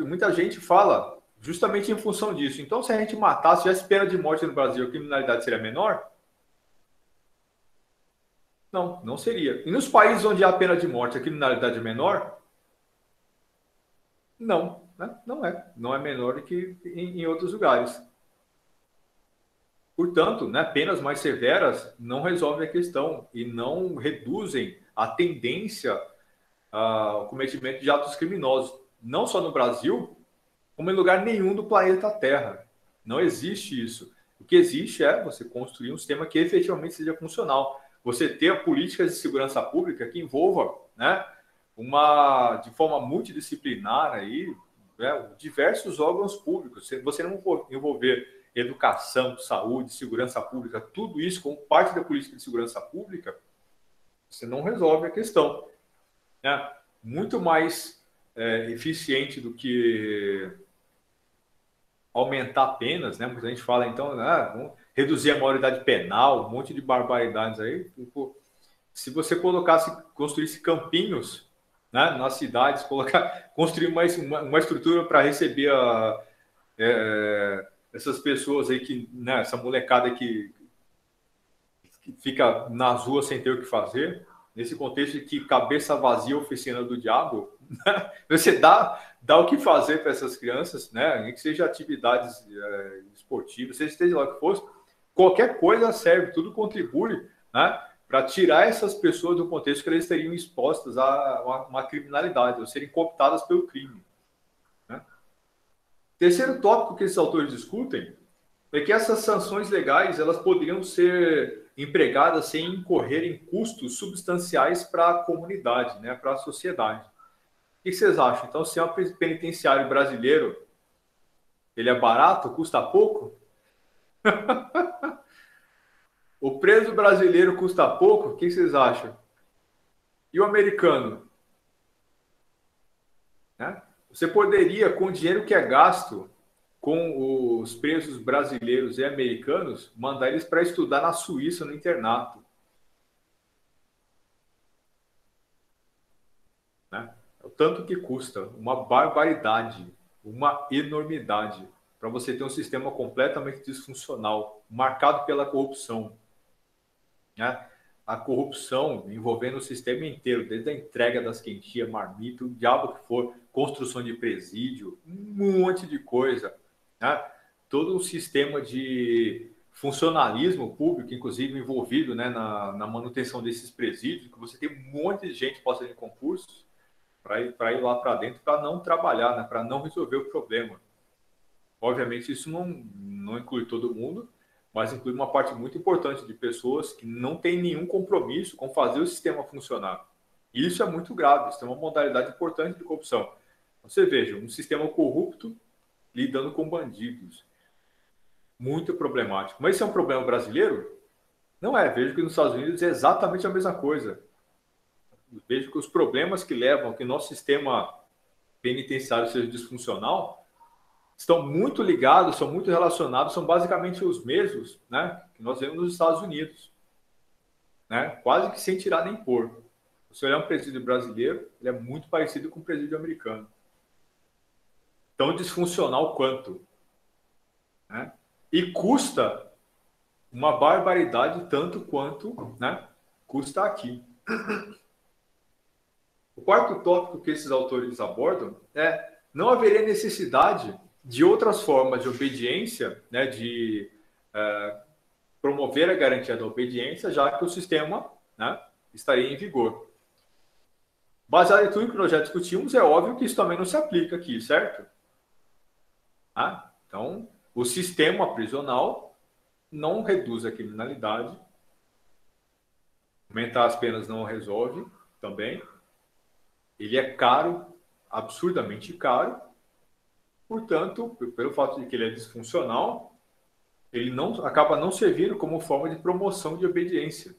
Muita gente fala justamente em função disso. Então, se a gente matasse, tivesse pena de morte no Brasil, a criminalidade seria menor? Não, não seria. E nos países onde há pena de morte, a criminalidade é menor? Não, né? Não é. Não é menor do que em outros lugares. Portanto, né, penas mais severas não resolvem a questão e não reduzem a tendência ao cometimento de atos criminosos, não só no Brasil, como em lugar nenhum do planeta Terra. Não existe isso. O que existe é você construir um sistema que efetivamente seja funcional. Você ter políticas de segurança pública que envolva, né, de forma multidisciplinar aí, né, diversos órgãos públicos. Você não envolver educação, saúde, segurança pública, tudo isso como parte da política de segurança pública, você não resolve a questão. Né? Muito mais eficiente do que aumentar penas, né? Muita gente fala, então, vamos reduzir a maioridade penal, um monte de barbaridades aí. Tipo, se você construísse campinhos, né, nas cidades, construir uma estrutura para receber essas pessoas aí que, né, essa molecada que fica nas ruas sem ter o que fazer, nesse contexto de que cabeça vazia, oficina do diabo, né? Você dá o que fazer para essas crianças, né? Nem que seja atividades esportivas, seja esteja lá o que fosse, qualquer coisa serve, tudo contribui, né? Para tirar essas pessoas do contexto que eles estariam expostas a uma criminalidade, ou serem cooptadas pelo crime. Né? Terceiro tópico que esses autores discutem é que essas sanções legais elas poderiam ser empregadas sem incorrer em custos substanciais para a comunidade, né, para a sociedade. O que vocês acham? Então, se é um penitenciário brasileiro, ele é barato, custa pouco? O preso brasileiro custa pouco? O que vocês acham? E o americano? Né? Você poderia, com o dinheiro que é gasto com os presos brasileiros e americanos, mandar eles para estudar na Suíça, no internato. Né? É o tanto que custa, uma barbaridade, uma enormidade, para você ter um sistema completamente disfuncional, marcado pela corrupção. Né? A corrupção envolvendo o sistema inteiro, desde a entrega das quentinhas, marmita, o diabo que for, construção de presídio, um monte de coisa. Né? Todo um sistema de funcionalismo público, inclusive envolvido, né, na manutenção desses presídios, que você tem um monte de gente passando em concursos para ir lá para dentro para não trabalhar, né, para não resolver o problema. Obviamente, isso não inclui todo mundo, mas inclui uma parte muito importante de pessoas que não têm nenhum compromisso com fazer o sistema funcionar. E isso é muito grave, isso é uma modalidade importante de corrupção. Você veja, um sistema corrupto lidando com bandidos. Muito problemático. Mas isso é um problema brasileiro? Não é. Vejo que nos Estados Unidos é exatamente a mesma coisa. Vejo que os problemas que levam que o nosso sistema penitenciário seja disfuncional estão muito ligados, são muito relacionados, são basicamente os mesmos, né, que nós vemos nos Estados Unidos, né, quase que sem tirar nem pôr. Se olhar um presídio brasileiro, ele é muito parecido com o presídio americano. Tão disfuncional quanto, né? E custa uma barbaridade tanto quanto, né, custa aqui. O quarto tópico que esses autores abordam é não haveria necessidade de outras formas de obediência, né, de promover a garantia da obediência, já que o sistema, né, estaria em vigor. Baseado em tudo que nós já discutimos, é óbvio que isso também não se aplica aqui, certo? Ah, então, o sistema prisional não reduz a criminalidade, aumentar as penas não resolve também. Ele é caro, absurdamente caro. Portanto, pelo fato de que ele é disfuncional, ele acaba não servindo como forma de promoção de obediência.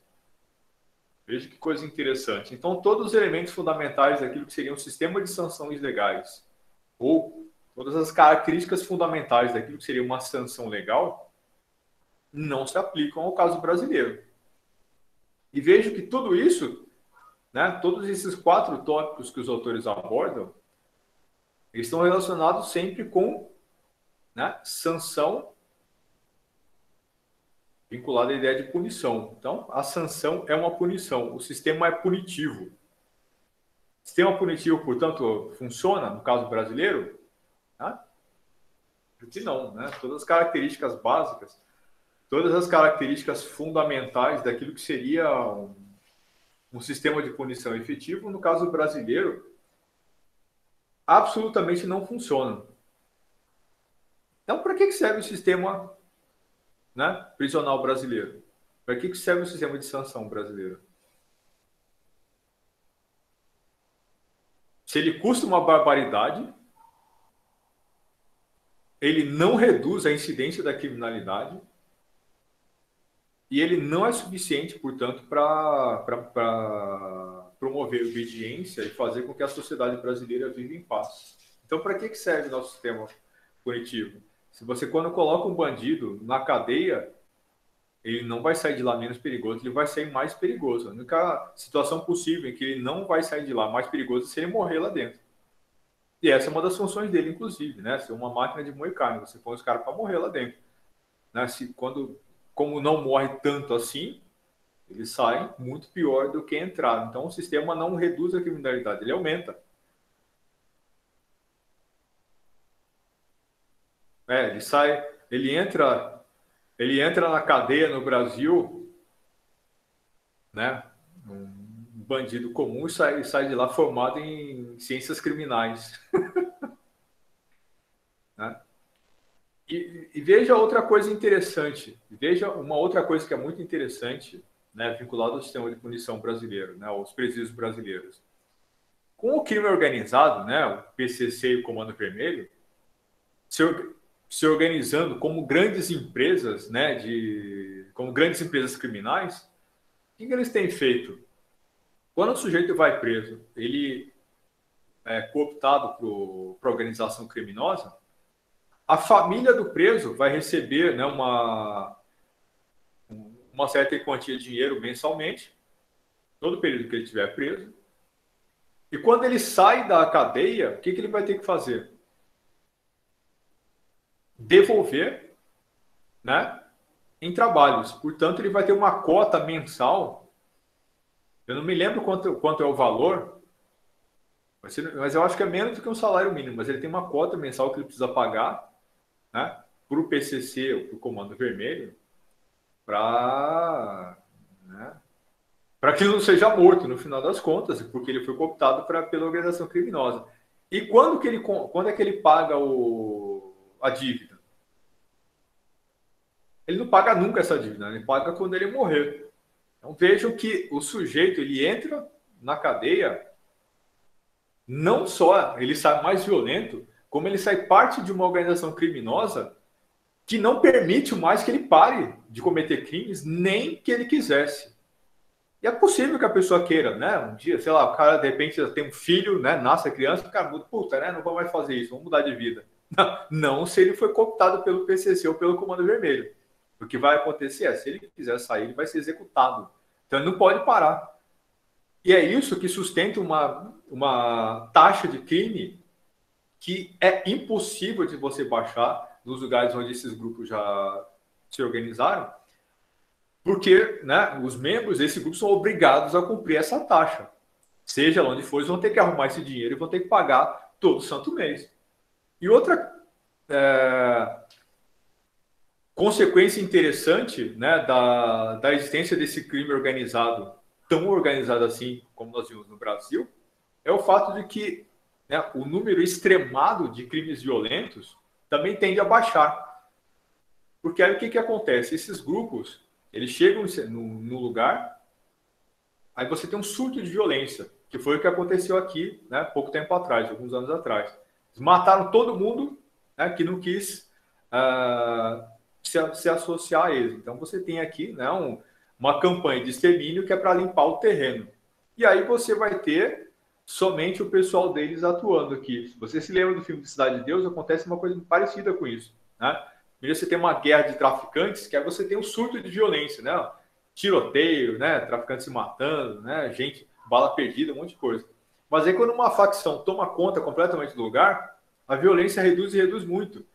Veja que coisa interessante. Então, todos os elementos fundamentais daquilo que seria um sistema de sanções legais, ou todas as características fundamentais daquilo que seria uma sanção legal, não se aplicam ao caso brasileiro. E vejo que tudo isso, né, todos esses 4 tópicos que os autores abordam, eles estão relacionados sempre com, né, sanção vinculada à ideia de punição. Então, a sanção é uma punição, o sistema é punitivo. O sistema punitivo, portanto, funciona no caso brasileiro? Né? Porque não, né? Todas as características básicas, todas as características fundamentais daquilo que seria um sistema de punição efetivo, no caso brasileiro, absolutamente não funcionam. Então, para que serve o sistema, né, prisional brasileiro? Para que serve o sistema de sanção brasileiro? Se ele custa uma barbaridade, ele não reduz a incidência da criminalidade e ele não é suficiente, portanto, para promover obediência e fazer com que a sociedade brasileira viva em paz. Então, para que serve o nosso sistema punitivo? Se você, quando coloca um bandido na cadeia, ele não vai sair de lá menos perigoso, ele vai sair mais perigoso. A única situação possível em que ele não vai sair de lá mais perigoso é se ele morrer lá dentro. E essa é uma das funções dele, inclusive, né? Ser uma máquina de moer carne. Você põe os caras para morrer lá dentro. Né? Como não morre tanto assim, eles saem muito pior do que entraram. Então, o sistema não reduz a criminalidade, ele aumenta. Ele sai, ele entra na cadeia no Brasil, né? Um bandido comum e sai de lá formado em ciências criminais. Né? E veja outra coisa interessante. Veja uma outra coisa que é muito interessante, né, vinculado ao sistema de punição brasileiro, né, aos presídios brasileiros. Com o crime organizado, né, o PCC e o Comando Vermelho, se, se organizando como grandes empresas, né, como grandes empresas criminais, o que eles têm feito? Quando o sujeito vai preso, ele é cooptado para organização criminosa, a família do preso vai receber, né, uma certa quantia de dinheiro mensalmente, todo o período que ele estiver preso. E quando ele sai da cadeia, o que ele vai ter que fazer? Devolver, né, em trabalhos. Portanto, ele vai ter uma cota mensal. Eu não me lembro quanto é o valor, mas eu acho que é menos do que um salário mínimo. Mas ele tem uma cota mensal que ele precisa pagar, né, para o PCC ou para o Comando Vermelho, para, né, que ele não seja morto no final das contas, porque ele foi cooptado pela organização criminosa. E quando é que ele paga a dívida? Ele não paga nunca essa dívida, ele paga quando ele morrer. Então vejam que o sujeito ele entra na cadeia, não só ele sai mais violento, como ele sai parte de uma organização criminosa que não permite mais que ele pare de cometer crimes, nem que ele quisesse. E é possível que a pessoa queira, né? Um dia, sei lá, o cara de repente tem um filho, né? Nasce a criança, o cara muda, puta, né? Não vou mais fazer isso, vamos mudar de vida. Não se ele foi cooptado pelo PCC ou pelo Comando Vermelho. O que vai acontecer é, se ele quiser sair, ele vai ser executado. Então ele não pode parar. E é isso que sustenta uma taxa de crime que é impossível de você baixar nos lugares onde esses grupos já se organizaram, porque, né, os membros desse grupo são obrigados a cumprir essa taxa. Seja onde for, eles vão ter que arrumar esse dinheiro e vão ter que pagar todo santo mês. E outra consequência interessante, né, da existência desse crime organizado, tão organizado assim como nós vimos no Brasil, é o fato de que, né, o número extremado de crimes violentos também tende a baixar. Porque aí o que acontece? Esses grupos, eles chegam no lugar, aí você tem um surto de violência, que foi o que aconteceu aqui, né, pouco tempo atrás, alguns anos atrás. Eles mataram todo mundo, né, que não quis se associar a eles. Então você tem aqui, né, uma campanha de extermínio que é para limpar o terreno. E aí você vai ter somente o pessoal deles atuando aqui. Se você se lembra do filme de Cidade de Deus, acontece uma coisa parecida com isso, né? Você tem uma guerra de traficantes, que aí você tem um surto de violência, né? Tiroteio, né? Traficantes se matando, né? Gente, bala perdida, um monte de coisa. Mas aí quando uma facção toma conta completamente do lugar, a violência reduz e reduz muito.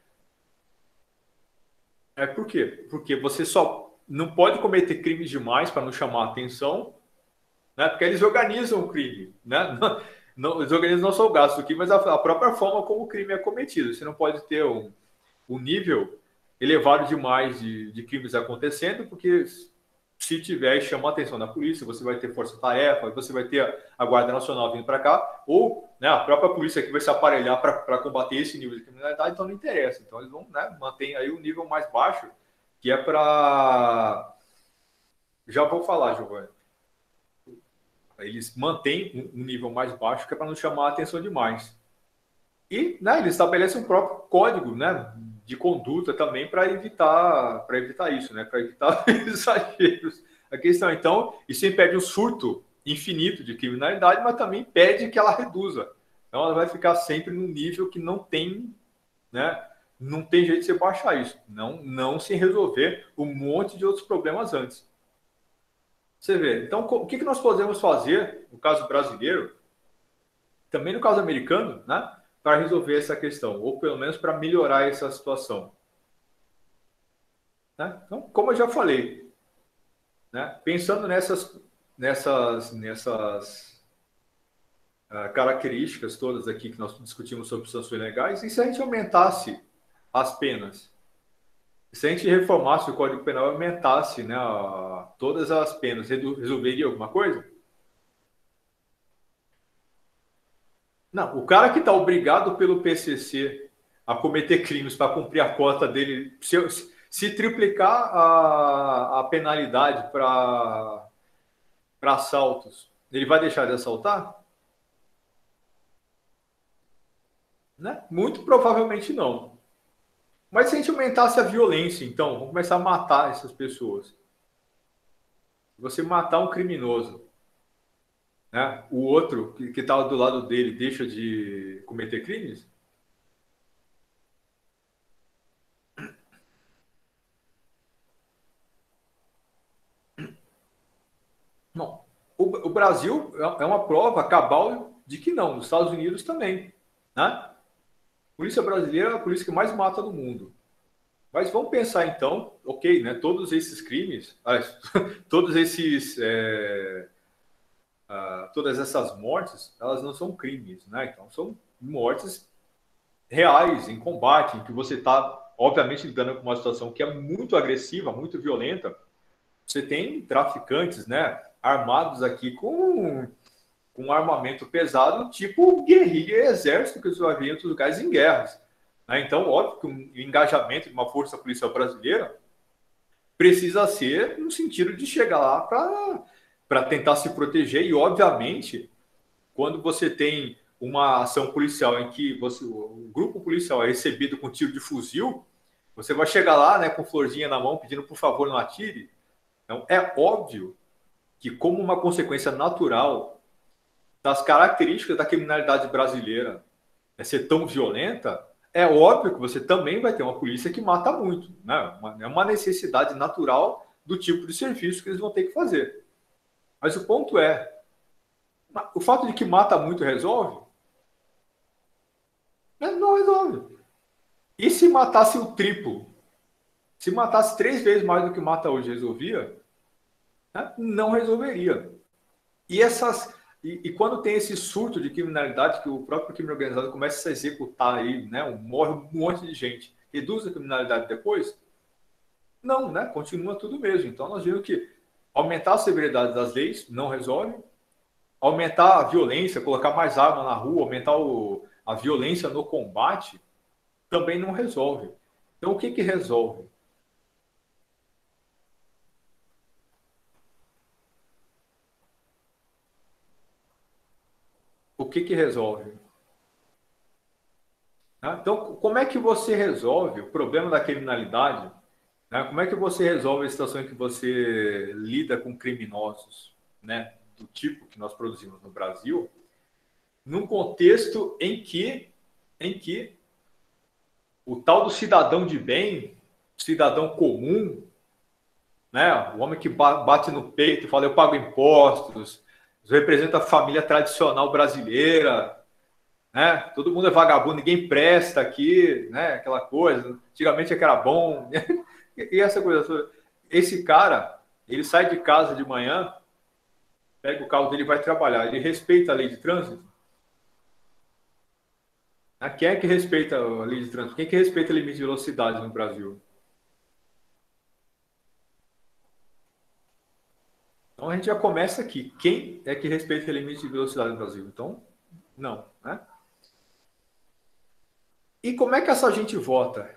Por quê? Porque você só não pode cometer crimes demais para não chamar a atenção, né? Porque eles organizam o crime, né? Eles organizam não só o gasto do crime, mas a própria forma como o crime é cometido. Você não pode ter um nível elevado demais de crimes acontecendo, porque se tiver e chama a atenção da polícia, você vai ter força-tarefa, você vai ter a Guarda Nacional vindo para cá, ou, né, a própria polícia que vai se aparelhar para combater esse nível de criminalidade, então não interessa. Então eles vão, né, manter aí o nível mais baixo, que é para... Já vou falar, Giovanni. Eles mantêm um nível mais baixo, que é para não chamar a atenção demais. E, né, eles estabelecem um próprio código, né, de conduta também para evitar isso, né, para evitar exageros. A questão, então, isso impede um surto infinito de criminalidade, mas também impede que ela reduza. Então, ela vai ficar sempre num nível que não tem, né, Não tem jeito de você baixar isso. Não sem resolver um monte de outros problemas antes. Você vê. Então, o que nós podemos fazer, no caso brasileiro, também no caso americano, né, para resolver essa questão, ou pelo menos para melhorar essa situação? Né? Então, como eu já falei, né, pensando nessas características todas aqui que nós discutimos sobre sanções legais, e se a gente aumentasse as penas? Se a gente reformasse o Código Penal e aumentasse, né, todas as penas, resolveria alguma coisa? Não, o cara que está obrigado pelo PCC a cometer crimes para cumprir a cota dele, se triplicar a penalidade para assaltos, ele vai deixar de assaltar? Né? Muito provavelmente não. Mas se a gente aumentasse a violência, então, vamos começar a matar essas pessoas. Você matar um criminoso, né? O outro que está do lado dele deixa de cometer crimes? Não. O Brasil é uma prova cabal de que não. Os Estados Unidos também. Né? A polícia brasileira é a polícia que mais mata no mundo. Mas vamos pensar então, ok, né? Todos esses crimes, todos esses, todas essas mortes, elas não são crimes, né? Então são mortes reais em combate, em que você está, obviamente, lidando com uma situação que é muito agressiva, muito violenta. Você tem traficantes, né? Armados aqui com armamento pesado, tipo guerrilha e exército que você vai ver em outros lugares em guerras. Né? Então, óbvio que o engajamento de uma força policial brasileira precisa ser no sentido de chegar lá para tentar se proteger e, obviamente, quando você tem uma ação policial em que o grupo policial é recebido com tiro de fuzil, você vai chegar lá, né, com florzinha na mão, pedindo por favor não atire. Então, é óbvio que, como uma consequência natural das características da criminalidade brasileira ser tão violenta, é óbvio que você também vai ter uma polícia que mata muito. Né? É uma necessidade natural do tipo de serviço que eles vão ter que fazer. Mas o ponto é, o fato de que mata muito resolve? Não resolve. E se matasse o triplo? Se matasse 3 vezes mais do que mata hoje, resolvia? Né? Não resolveria. E quando tem esse surto de criminalidade que o próprio crime organizado começa a executar aí, né? Morre um monte de gente, reduz a criminalidade depois? Não, né? Continua tudo mesmo. Então nós vimos que aumentar a severidade das leis não resolve, aumentar a violência, colocar mais arma na rua, aumentar a violência no combate também não resolve. Então o que resolve? O que resolve? Né? Então, como é que você resolve o problema da criminalidade? Né? Como é que você resolve a situação em que você lida com criminosos, né, do tipo que nós produzimos no Brasil, num contexto em que o tal do cidadão de bem, cidadão comum, né, o homem que bate no peito e fala eu pago impostos, representa a família tradicional brasileira, né? Todo mundo é vagabundo, ninguém presta aqui, né? Aquela coisa. Antigamente é que era bom. E essa coisa toda. Esse cara, ele sai de casa de manhã, pega o carro dele e vai trabalhar. Ele respeita a lei de trânsito? Quem é que respeita a lei de trânsito? Quem é que respeita o limite de velocidade no Brasil? Então a gente já começa aqui. Quem é que respeita o limite de velocidade no Brasil? Então, não, né? E como é que essa gente vota?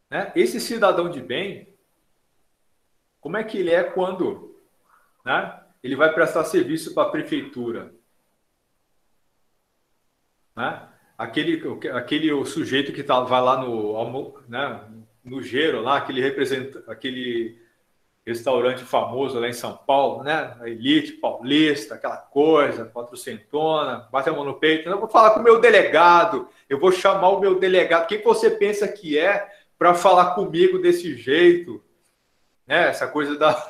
Né? Esse cidadão de bem, como é que ele é quando, né, ele vai prestar serviço para a prefeitura? Né? Aquele o sujeito que vai lá no, né, no Gero, lá, aquele restaurante famoso lá em São Paulo, né? A Elite Paulista, aquela coisa, quatrocentona, bate a mão no peito. Eu vou falar com o meu delegado, eu vou chamar o meu delegado. Quem você pensa que é para falar comigo desse jeito? Né? Essa coisa da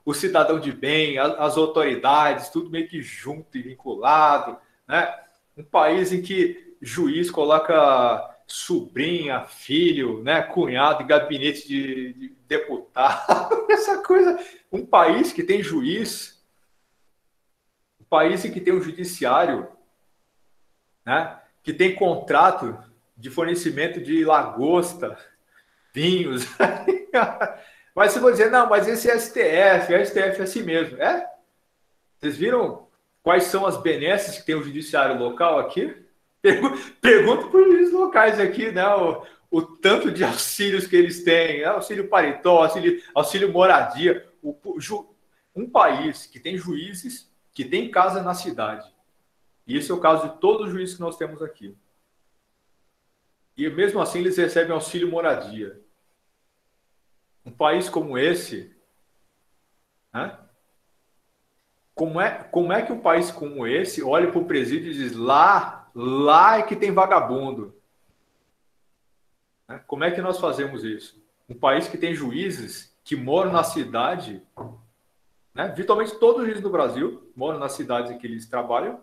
o cidadão de bem, as autoridades, tudo meio que junto e vinculado, né? Um país em que juiz coloca sobrinha, filho, né, cunhado em gabinete de deputado, essa coisa. Um país que tem juiz, um país em que tem um judiciário, né, que tem contrato de fornecimento de lagosta, vinhos. Mas você vai dizer, não, mas esse é STF é assim mesmo. É? Vocês viram quais são as benesses que tem o judiciário local aqui? Pergunto para os juízes locais aqui, né? O tanto de auxílios que eles têm, auxílio paletó, auxílio moradia. Um país que tem juízes, que tem casa na cidade. E esse é o caso de todos os juízes que nós temos aqui. E mesmo assim eles recebem auxílio moradia. Um país como esse, né? Como é que um país como esse olha para o presídio e diz lá é que tem vagabundo? Né? Como é que nós fazemos isso? Um país que tem juízes que moram na cidade, né? Virtualmente todos os juízes do Brasil moram nas cidades em que eles trabalham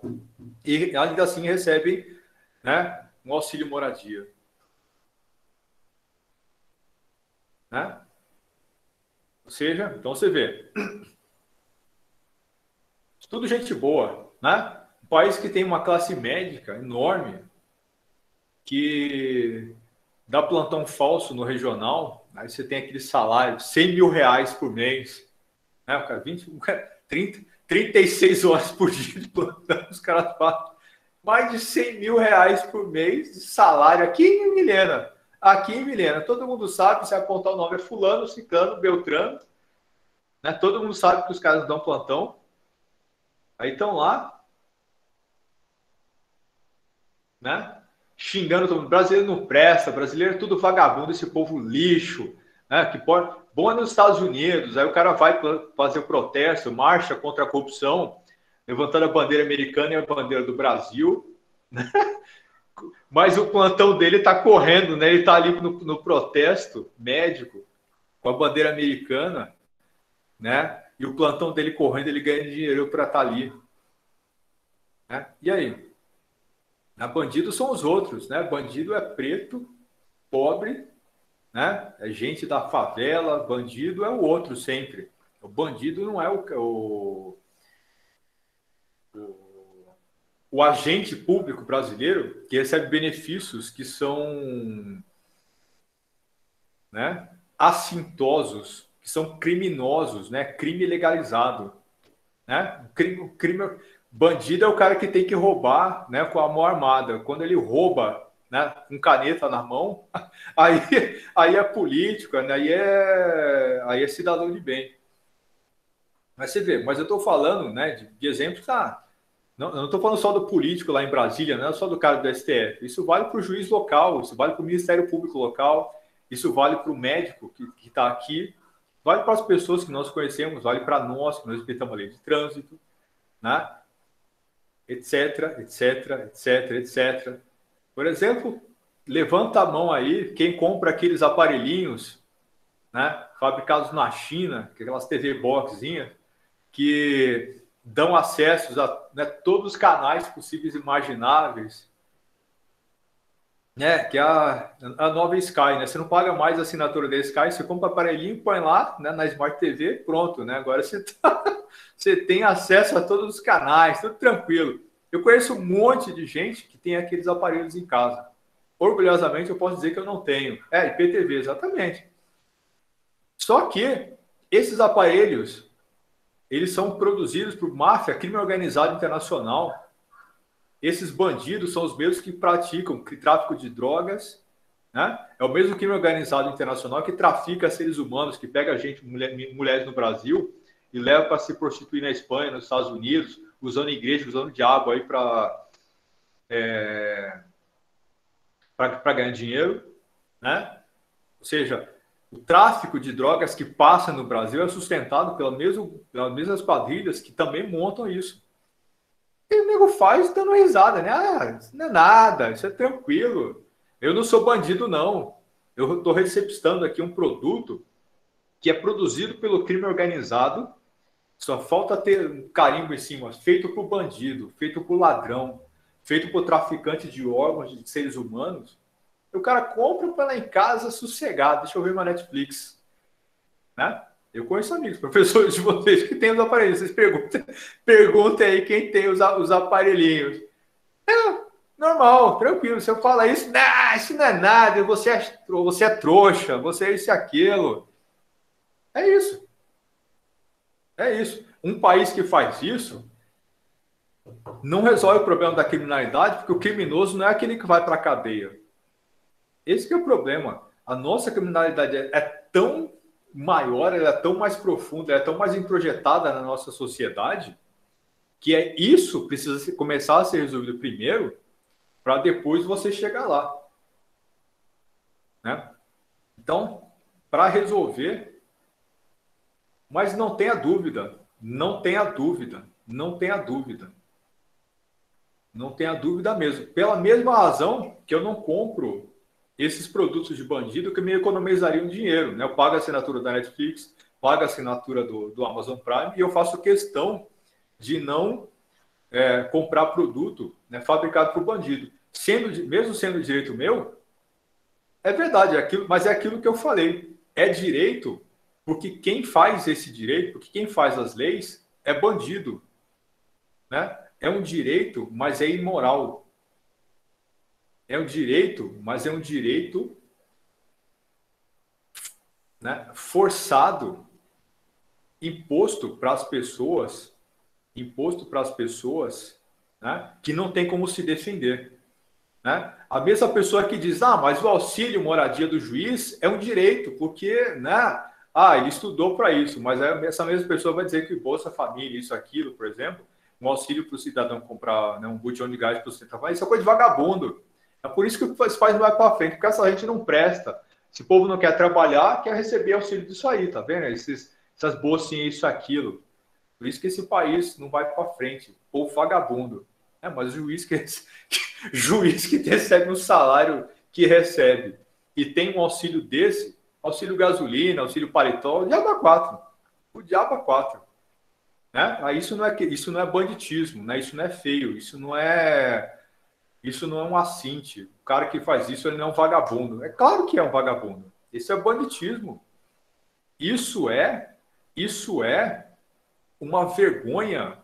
e ainda assim recebem, né, um auxílio moradia. Né? Ou seja, então você vê, tudo gente boa, né? Um país que tem uma classe médica enorme, que dá plantão falso no regional, aí você tem aquele salário, 100 mil reais por mês, né? O cara, 30, 36 horas por dia de plantão, os caras falam mais de 100 mil reais por mês de salário aqui em Milena. Aqui em Milena, todo mundo sabe, se apontar o nome é fulano, ciclano, beltrano, né? Todo mundo sabe que os caras dão plantão. Aí estão lá, né? Xingando todo mundo. Brasileiro não presta, brasileiro é tudo vagabundo, esse povo lixo, né? Que pode... Bom é nos Estados Unidos, aí o cara vai fazer o protesto, marcha contra a corrupção, levantando a bandeira americana e a bandeira do Brasil, né? Mas o plantão dele está correndo, né? Ele está ali no protesto médico com a bandeira americana, né? E o plantão dele correndo, ele ganha dinheiro para estar ali, né? E aí? Bandido são os outros, né? Bandido é preto, pobre, né? É gente da favela, bandido é o outro sempre. O bandido não é o agente público brasileiro que recebe benefícios que são, né, assintosos, que são criminosos, né? Crime legalizado, né? Bandido é o cara que tem que roubar, né, com a mão armada. Quando ele rouba, né, com caneta na mão, aí, aí é político, né, aí é cidadão de bem. Mas você vê, mas eu estou falando, né, de exemplos, tá? Não, eu não estou falando só do político lá em Brasília, não é só do cara do STF. Isso vale para o juiz local, isso vale para o Ministério Público local, isso vale para o médico que está aqui, vale para as pessoas que nós conhecemos, vale para nós que nós respeitamos a lei de trânsito, né? Etc, etc, etc, etc. Por exemplo, levanta a mão aí quem compra aqueles aparelhinhos, né, fabricados na China, aquelas TV boxinhas, que dão acesso a, né, todos os canais possíveis e imagináveis, né, que é a nova Sky, né? Você não paga mais a assinatura da Sky, você compra o aparelhinho, põe lá, né, na Smart TV, pronto, né? Agora você tem acesso a todos os canais, tudo tranquilo. Eu conheço um monte de gente que tem aqueles aparelhos em casa. Orgulhosamente, eu posso dizer que eu não tenho. IPTV, exatamente. Só que esses aparelhos, eles são produzidos por máfia, crime organizado internacional. Esses bandidos são os mesmos que praticam tráfico de drogas, né? É o mesmo crime organizado internacional que trafica seres humanos, que pega gente, mulheres no Brasil e leva para se prostituir na Espanha, nos Estados Unidos, usando igreja, usando o diabo aí para ganhar dinheiro, né? Ou seja, O tráfico de drogas que passa no Brasil é sustentado pelas mesmas quadrilhas que também montam isso. E o nego faz dando risada, né? Ah, isso não é nada, isso é tranquilo. Eu não sou bandido, não. Eu estou receptando aqui um produto que é produzido pelo crime organizado, só falta ter um carimbo em cima, feito por bandido, feito por ladrão, feito por traficante de órgãos de seres humanos. E o cara compra para lá em casa sossegado, deixa eu ver uma Netflix. Né? Eu conheço amigos, professores de vocês que têm os aparelhos. Vocês perguntem aí quem tem os aparelhinhos. É normal, tranquilo. Se eu falar isso, nah, isso não é nada, você é trouxa, você é isso e aquilo. É isso. É isso. Um país que faz isso não resolve o problema da criminalidade, porque o criminoso não é aquele que vai para a cadeia. Esse que é o problema. A nossa criminalidade é tão maior, ela é tão mais profunda, ela é tão mais introjetada na nossa sociedade, que isso precisa começar a ser resolvido primeiro, para depois você chegar lá. Né? Então, para resolver, mas não tenha dúvida, não tenha dúvida, não tenha dúvida. Não tenha dúvida mesmo. Pela mesma razão que eu não compro esses produtos de bandido que me economizariam dinheiro. Né? Eu pago a assinatura da Netflix, pago a assinatura do Amazon Prime e eu faço questão de não comprar produto, né, fabricado por bandido. Mesmo sendo direito meu, é verdade, mas é aquilo que eu falei. É direito porque quem faz esse direito, porque quem faz as leis é bandido. Né? É um direito, mas é imoral. É um direito, mas é um direito, né, forçado, imposto para as pessoas, né, que não tem como se defender. Né? A mesma pessoa que diz, mas o auxílio moradia do juiz é um direito, porque, né, ele estudou para isso, mas essa mesma pessoa vai dizer que Bolsa Família, isso, aquilo, por exemplo, um auxílio para o cidadão comprar, né, um botijão de gás para o cidadão, isso é coisa de vagabundo. É por isso que os pais não vai para frente, porque essa gente não presta. Se o povo não quer trabalhar, quer receber auxílio disso aí, tá vendo? Essas bolsinhas, isso, aquilo. Por isso que esse país não vai para frente. Povo vagabundo. Mas o juiz que recebe um salário que recebe e tem um auxílio desse, auxílio gasolina, auxílio paletó, o diabo é quatro. O diabo é quatro. Né? Isso não é banditismo, né? Isso não é feio, isso não é um assinte. O cara que faz isso, ele não é um vagabundo. É claro que é um vagabundo. Isso é banditismo. Isso é uma vergonha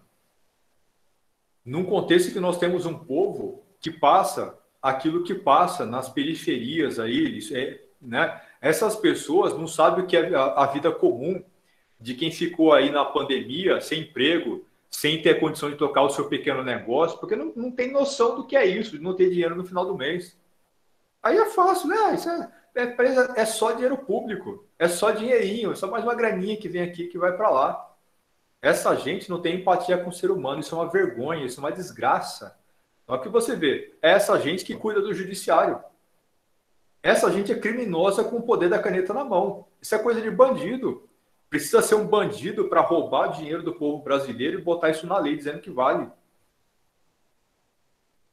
num contexto que nós temos um povo que passa aquilo que passa nas periferias aí, né? Essas pessoas não sabem o que é a vida comum de quem ficou aí na pandemia, sem emprego, sem ter condição de tocar o seu pequeno negócio, porque não tem noção do que é isso, de não ter dinheiro no final do mês. Aí é fácil, né? Isso é só dinheiro público, é só dinheirinho, é só mais uma graninha que vem aqui que vai para lá. Essa gente não tem empatia com o ser humano, isso é uma vergonha, isso é uma desgraça. Olha o que você vê, é essa gente que cuida do judiciário. Essa gente é criminosa com o poder da caneta na mão. Isso é coisa de bandido. Precisa ser um bandido para roubar dinheiro do povo brasileiro e botar isso na lei, dizendo que vale.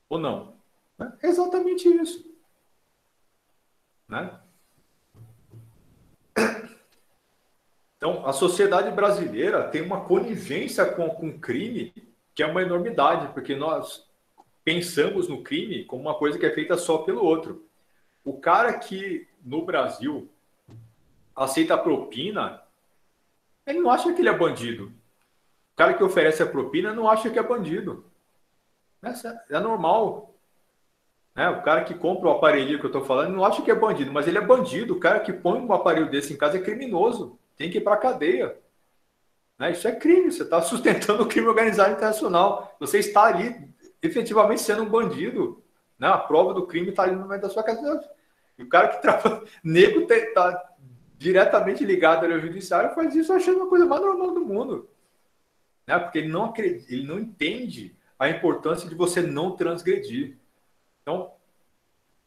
Ou não? É exatamente isso. Né? Então, a sociedade brasileira tem uma conivência com o crime que é uma enormidade, porque nós pensamos no crime como uma coisa que é feita só pelo outro. O cara que, no Brasil, aceita a propina, ele não acha que ele é bandido. O cara que oferece a propina não acha que é bandido. É normal. Né? O cara que compra o aparelho que eu estou falando não acha que é bandido, mas ele é bandido. O cara que põe um aparelho desse em casa é criminoso. Tem que ir para a cadeia. Né? Isso é crime. Você está sustentando o crime organizado internacional. Você está ali efetivamente sendo um bandido. Né? A prova do crime está ali no meio da sua casa. E o cara que trabalha, nego está diretamente ligado ao judiciário, faz isso achando a coisa mais normal do mundo. Né? Porque ele não acredita, ele não entende a importância de você não transgredir. Então,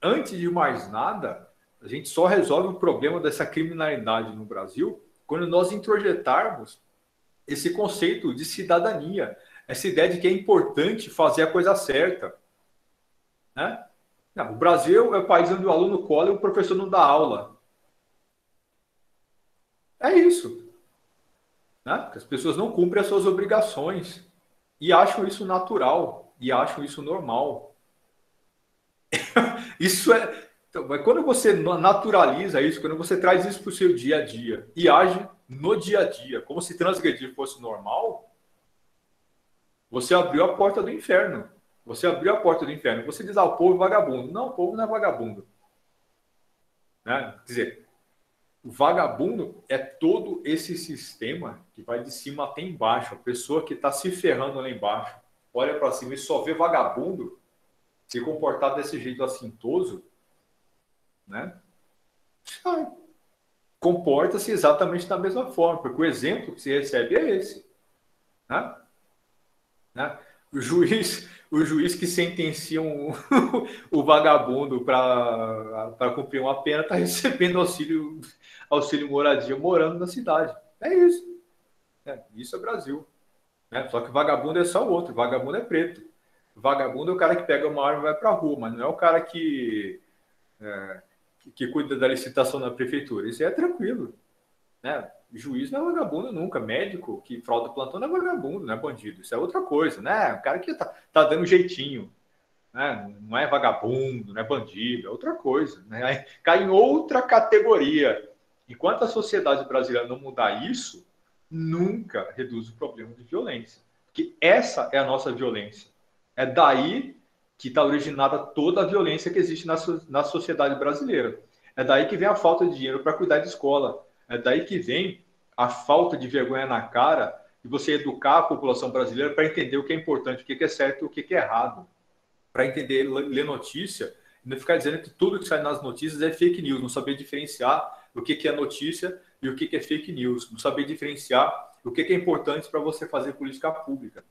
antes de mais nada, A gente só resolve o problema dessa criminalidade no Brasil quando nós introjetarmos esse conceito de cidadania, essa ideia de que é importante fazer a coisa certa, né? Não, o Brasil é o país onde o aluno cola e o professor não dá aula. É isso, né? As pessoas não cumprem as suas obrigações e acham isso natural e acham isso normal. Isso é. Então, mas quando você naturaliza isso, quando você traz isso para o seu dia a dia e age no dia a dia, como se transgredir fosse normal, você abriu a porta do inferno. Você abriu a porta do inferno. Você diz, o povo é vagabundo. Não, o povo não é vagabundo. Né? Quer dizer, o vagabundo é todo esse sistema que vai de cima até embaixo. A pessoa que está se ferrando lá embaixo olha para cima e só vê vagabundo se comportar desse jeito assintoso, né? Comporta-se exatamente da mesma forma, porque o exemplo que se recebe é esse. Né? Né? O juiz que sentencia o vagabundo para cumprir uma pena está recebendo auxílio moradia morando na cidade. É isso. Isso é Brasil. Né? Só que vagabundo é só o outro. Vagabundo é preto. Vagabundo é o cara que pega uma arma e vai para a rua, mas não é o cara que cuida da licitação na prefeitura. Isso aí é tranquilo. Né? Juiz não é vagabundo nunca. Médico que frauda plantão não é vagabundo, não é bandido. Isso é outra coisa, né? O cara que tá dando jeitinho. Né? Não é vagabundo, não é bandido, é outra coisa. Né? Cai em outra categoria. Enquanto a sociedade brasileira não mudar isso, nunca reduz o problema de violência. Porque essa é a nossa violência. É daí que está originada toda a violência que existe na sociedade brasileira. É daí que vem a falta de dinheiro para cuidar de escola. É daí que vem a falta de vergonha na cara de você educar a população brasileira para entender o que é importante, o que é certo e o que é errado. Para entender, ler notícia e não ficar dizendo que tudo que sai nas notícias é fake news, não saber diferenciar o que é notícia e o que é fake news, não saber diferenciar o que é importante para você fazer política pública.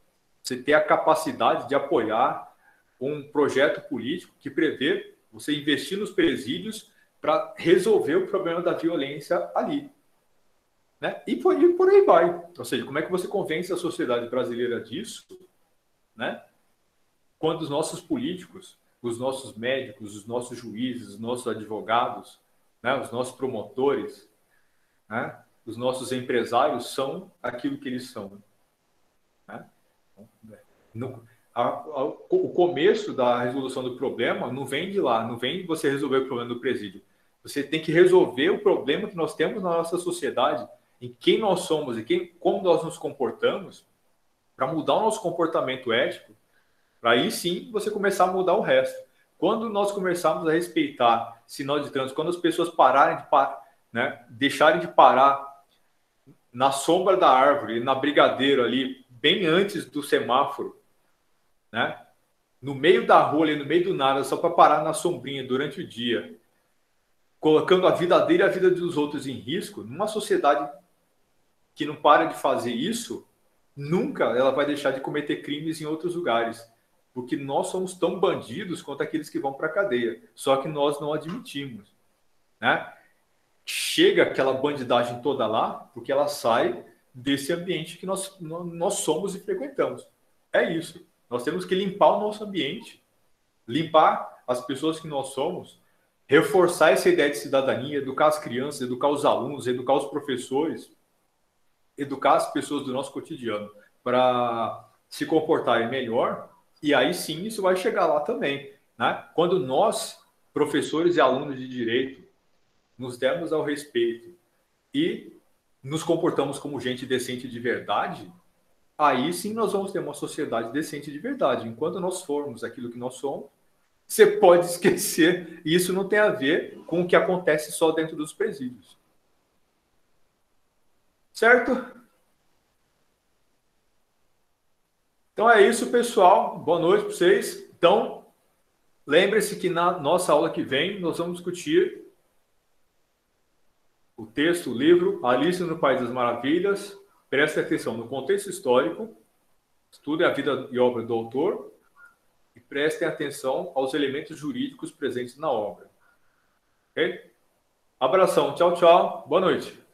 Você ter a capacidade de apoiar um projeto político que prevê você investir nos presídios para resolver o problema da violência ali. Né? E por aí vai. Ou seja, como é que você convence a sociedade brasileira disso, né? Quando os nossos políticos, os nossos médicos, os nossos juízes, os nossos advogados, né? Os nossos promotores, né? Os nossos empresários são aquilo que eles são. Né? O começo da resolução do problema não vem de lá, não vem de você resolver o problema do presídio. Você tem que resolver o problema que nós temos na nossa sociedade, em quem nós somos e como nós nos comportamos, para mudar o nosso comportamento ético, para aí sim você começar a mudar o resto. Quando nós começarmos a respeitar sinal de trânsito, quando as pessoas pararem né, deixarem de parar na sombra da árvore, na Brigadeiro ali, bem antes do semáforo, né, no meio da rua, ali, no meio do nada, só para parar na sombrinha durante o dia, colocando a vida dele e a vida dos outros em risco, numa sociedade que não para de fazer isso, nunca ela vai deixar de cometer crimes em outros lugares. Porque nós somos tão bandidos quanto aqueles que vão para a cadeia. Só que nós não admitimos. Né? Chega aquela bandidagem toda lá, porque ela sai desse ambiente que nós somos e frequentamos. É isso. Nós temos que limpar o nosso ambiente, limpar as pessoas que nós somos, reforçar essa ideia de cidadania, educar as crianças, educar os alunos, educar os professores, educar as pessoas do nosso cotidiano para se comportarem melhor, e aí sim isso vai chegar lá também. Né? Quando nós, professores e alunos de direito, nos dermos ao respeito e nos comportamos como gente decente de verdade, aí sim nós vamos ter uma sociedade decente de verdade. Enquanto nós formos aquilo que nós somos, você pode esquecer, e isso não tem a ver com o que acontece só dentro dos presídios. Certo? Então é isso, pessoal. Boa noite para vocês. Então, lembre-se que na nossa aula que vem nós vamos discutir o texto, o livro Alice no País das Maravilhas. Preste atenção no contexto histórico, estude a vida e obra do autor e prestem atenção aos elementos jurídicos presentes na obra. Ok? Abração, tchau, tchau. Boa noite.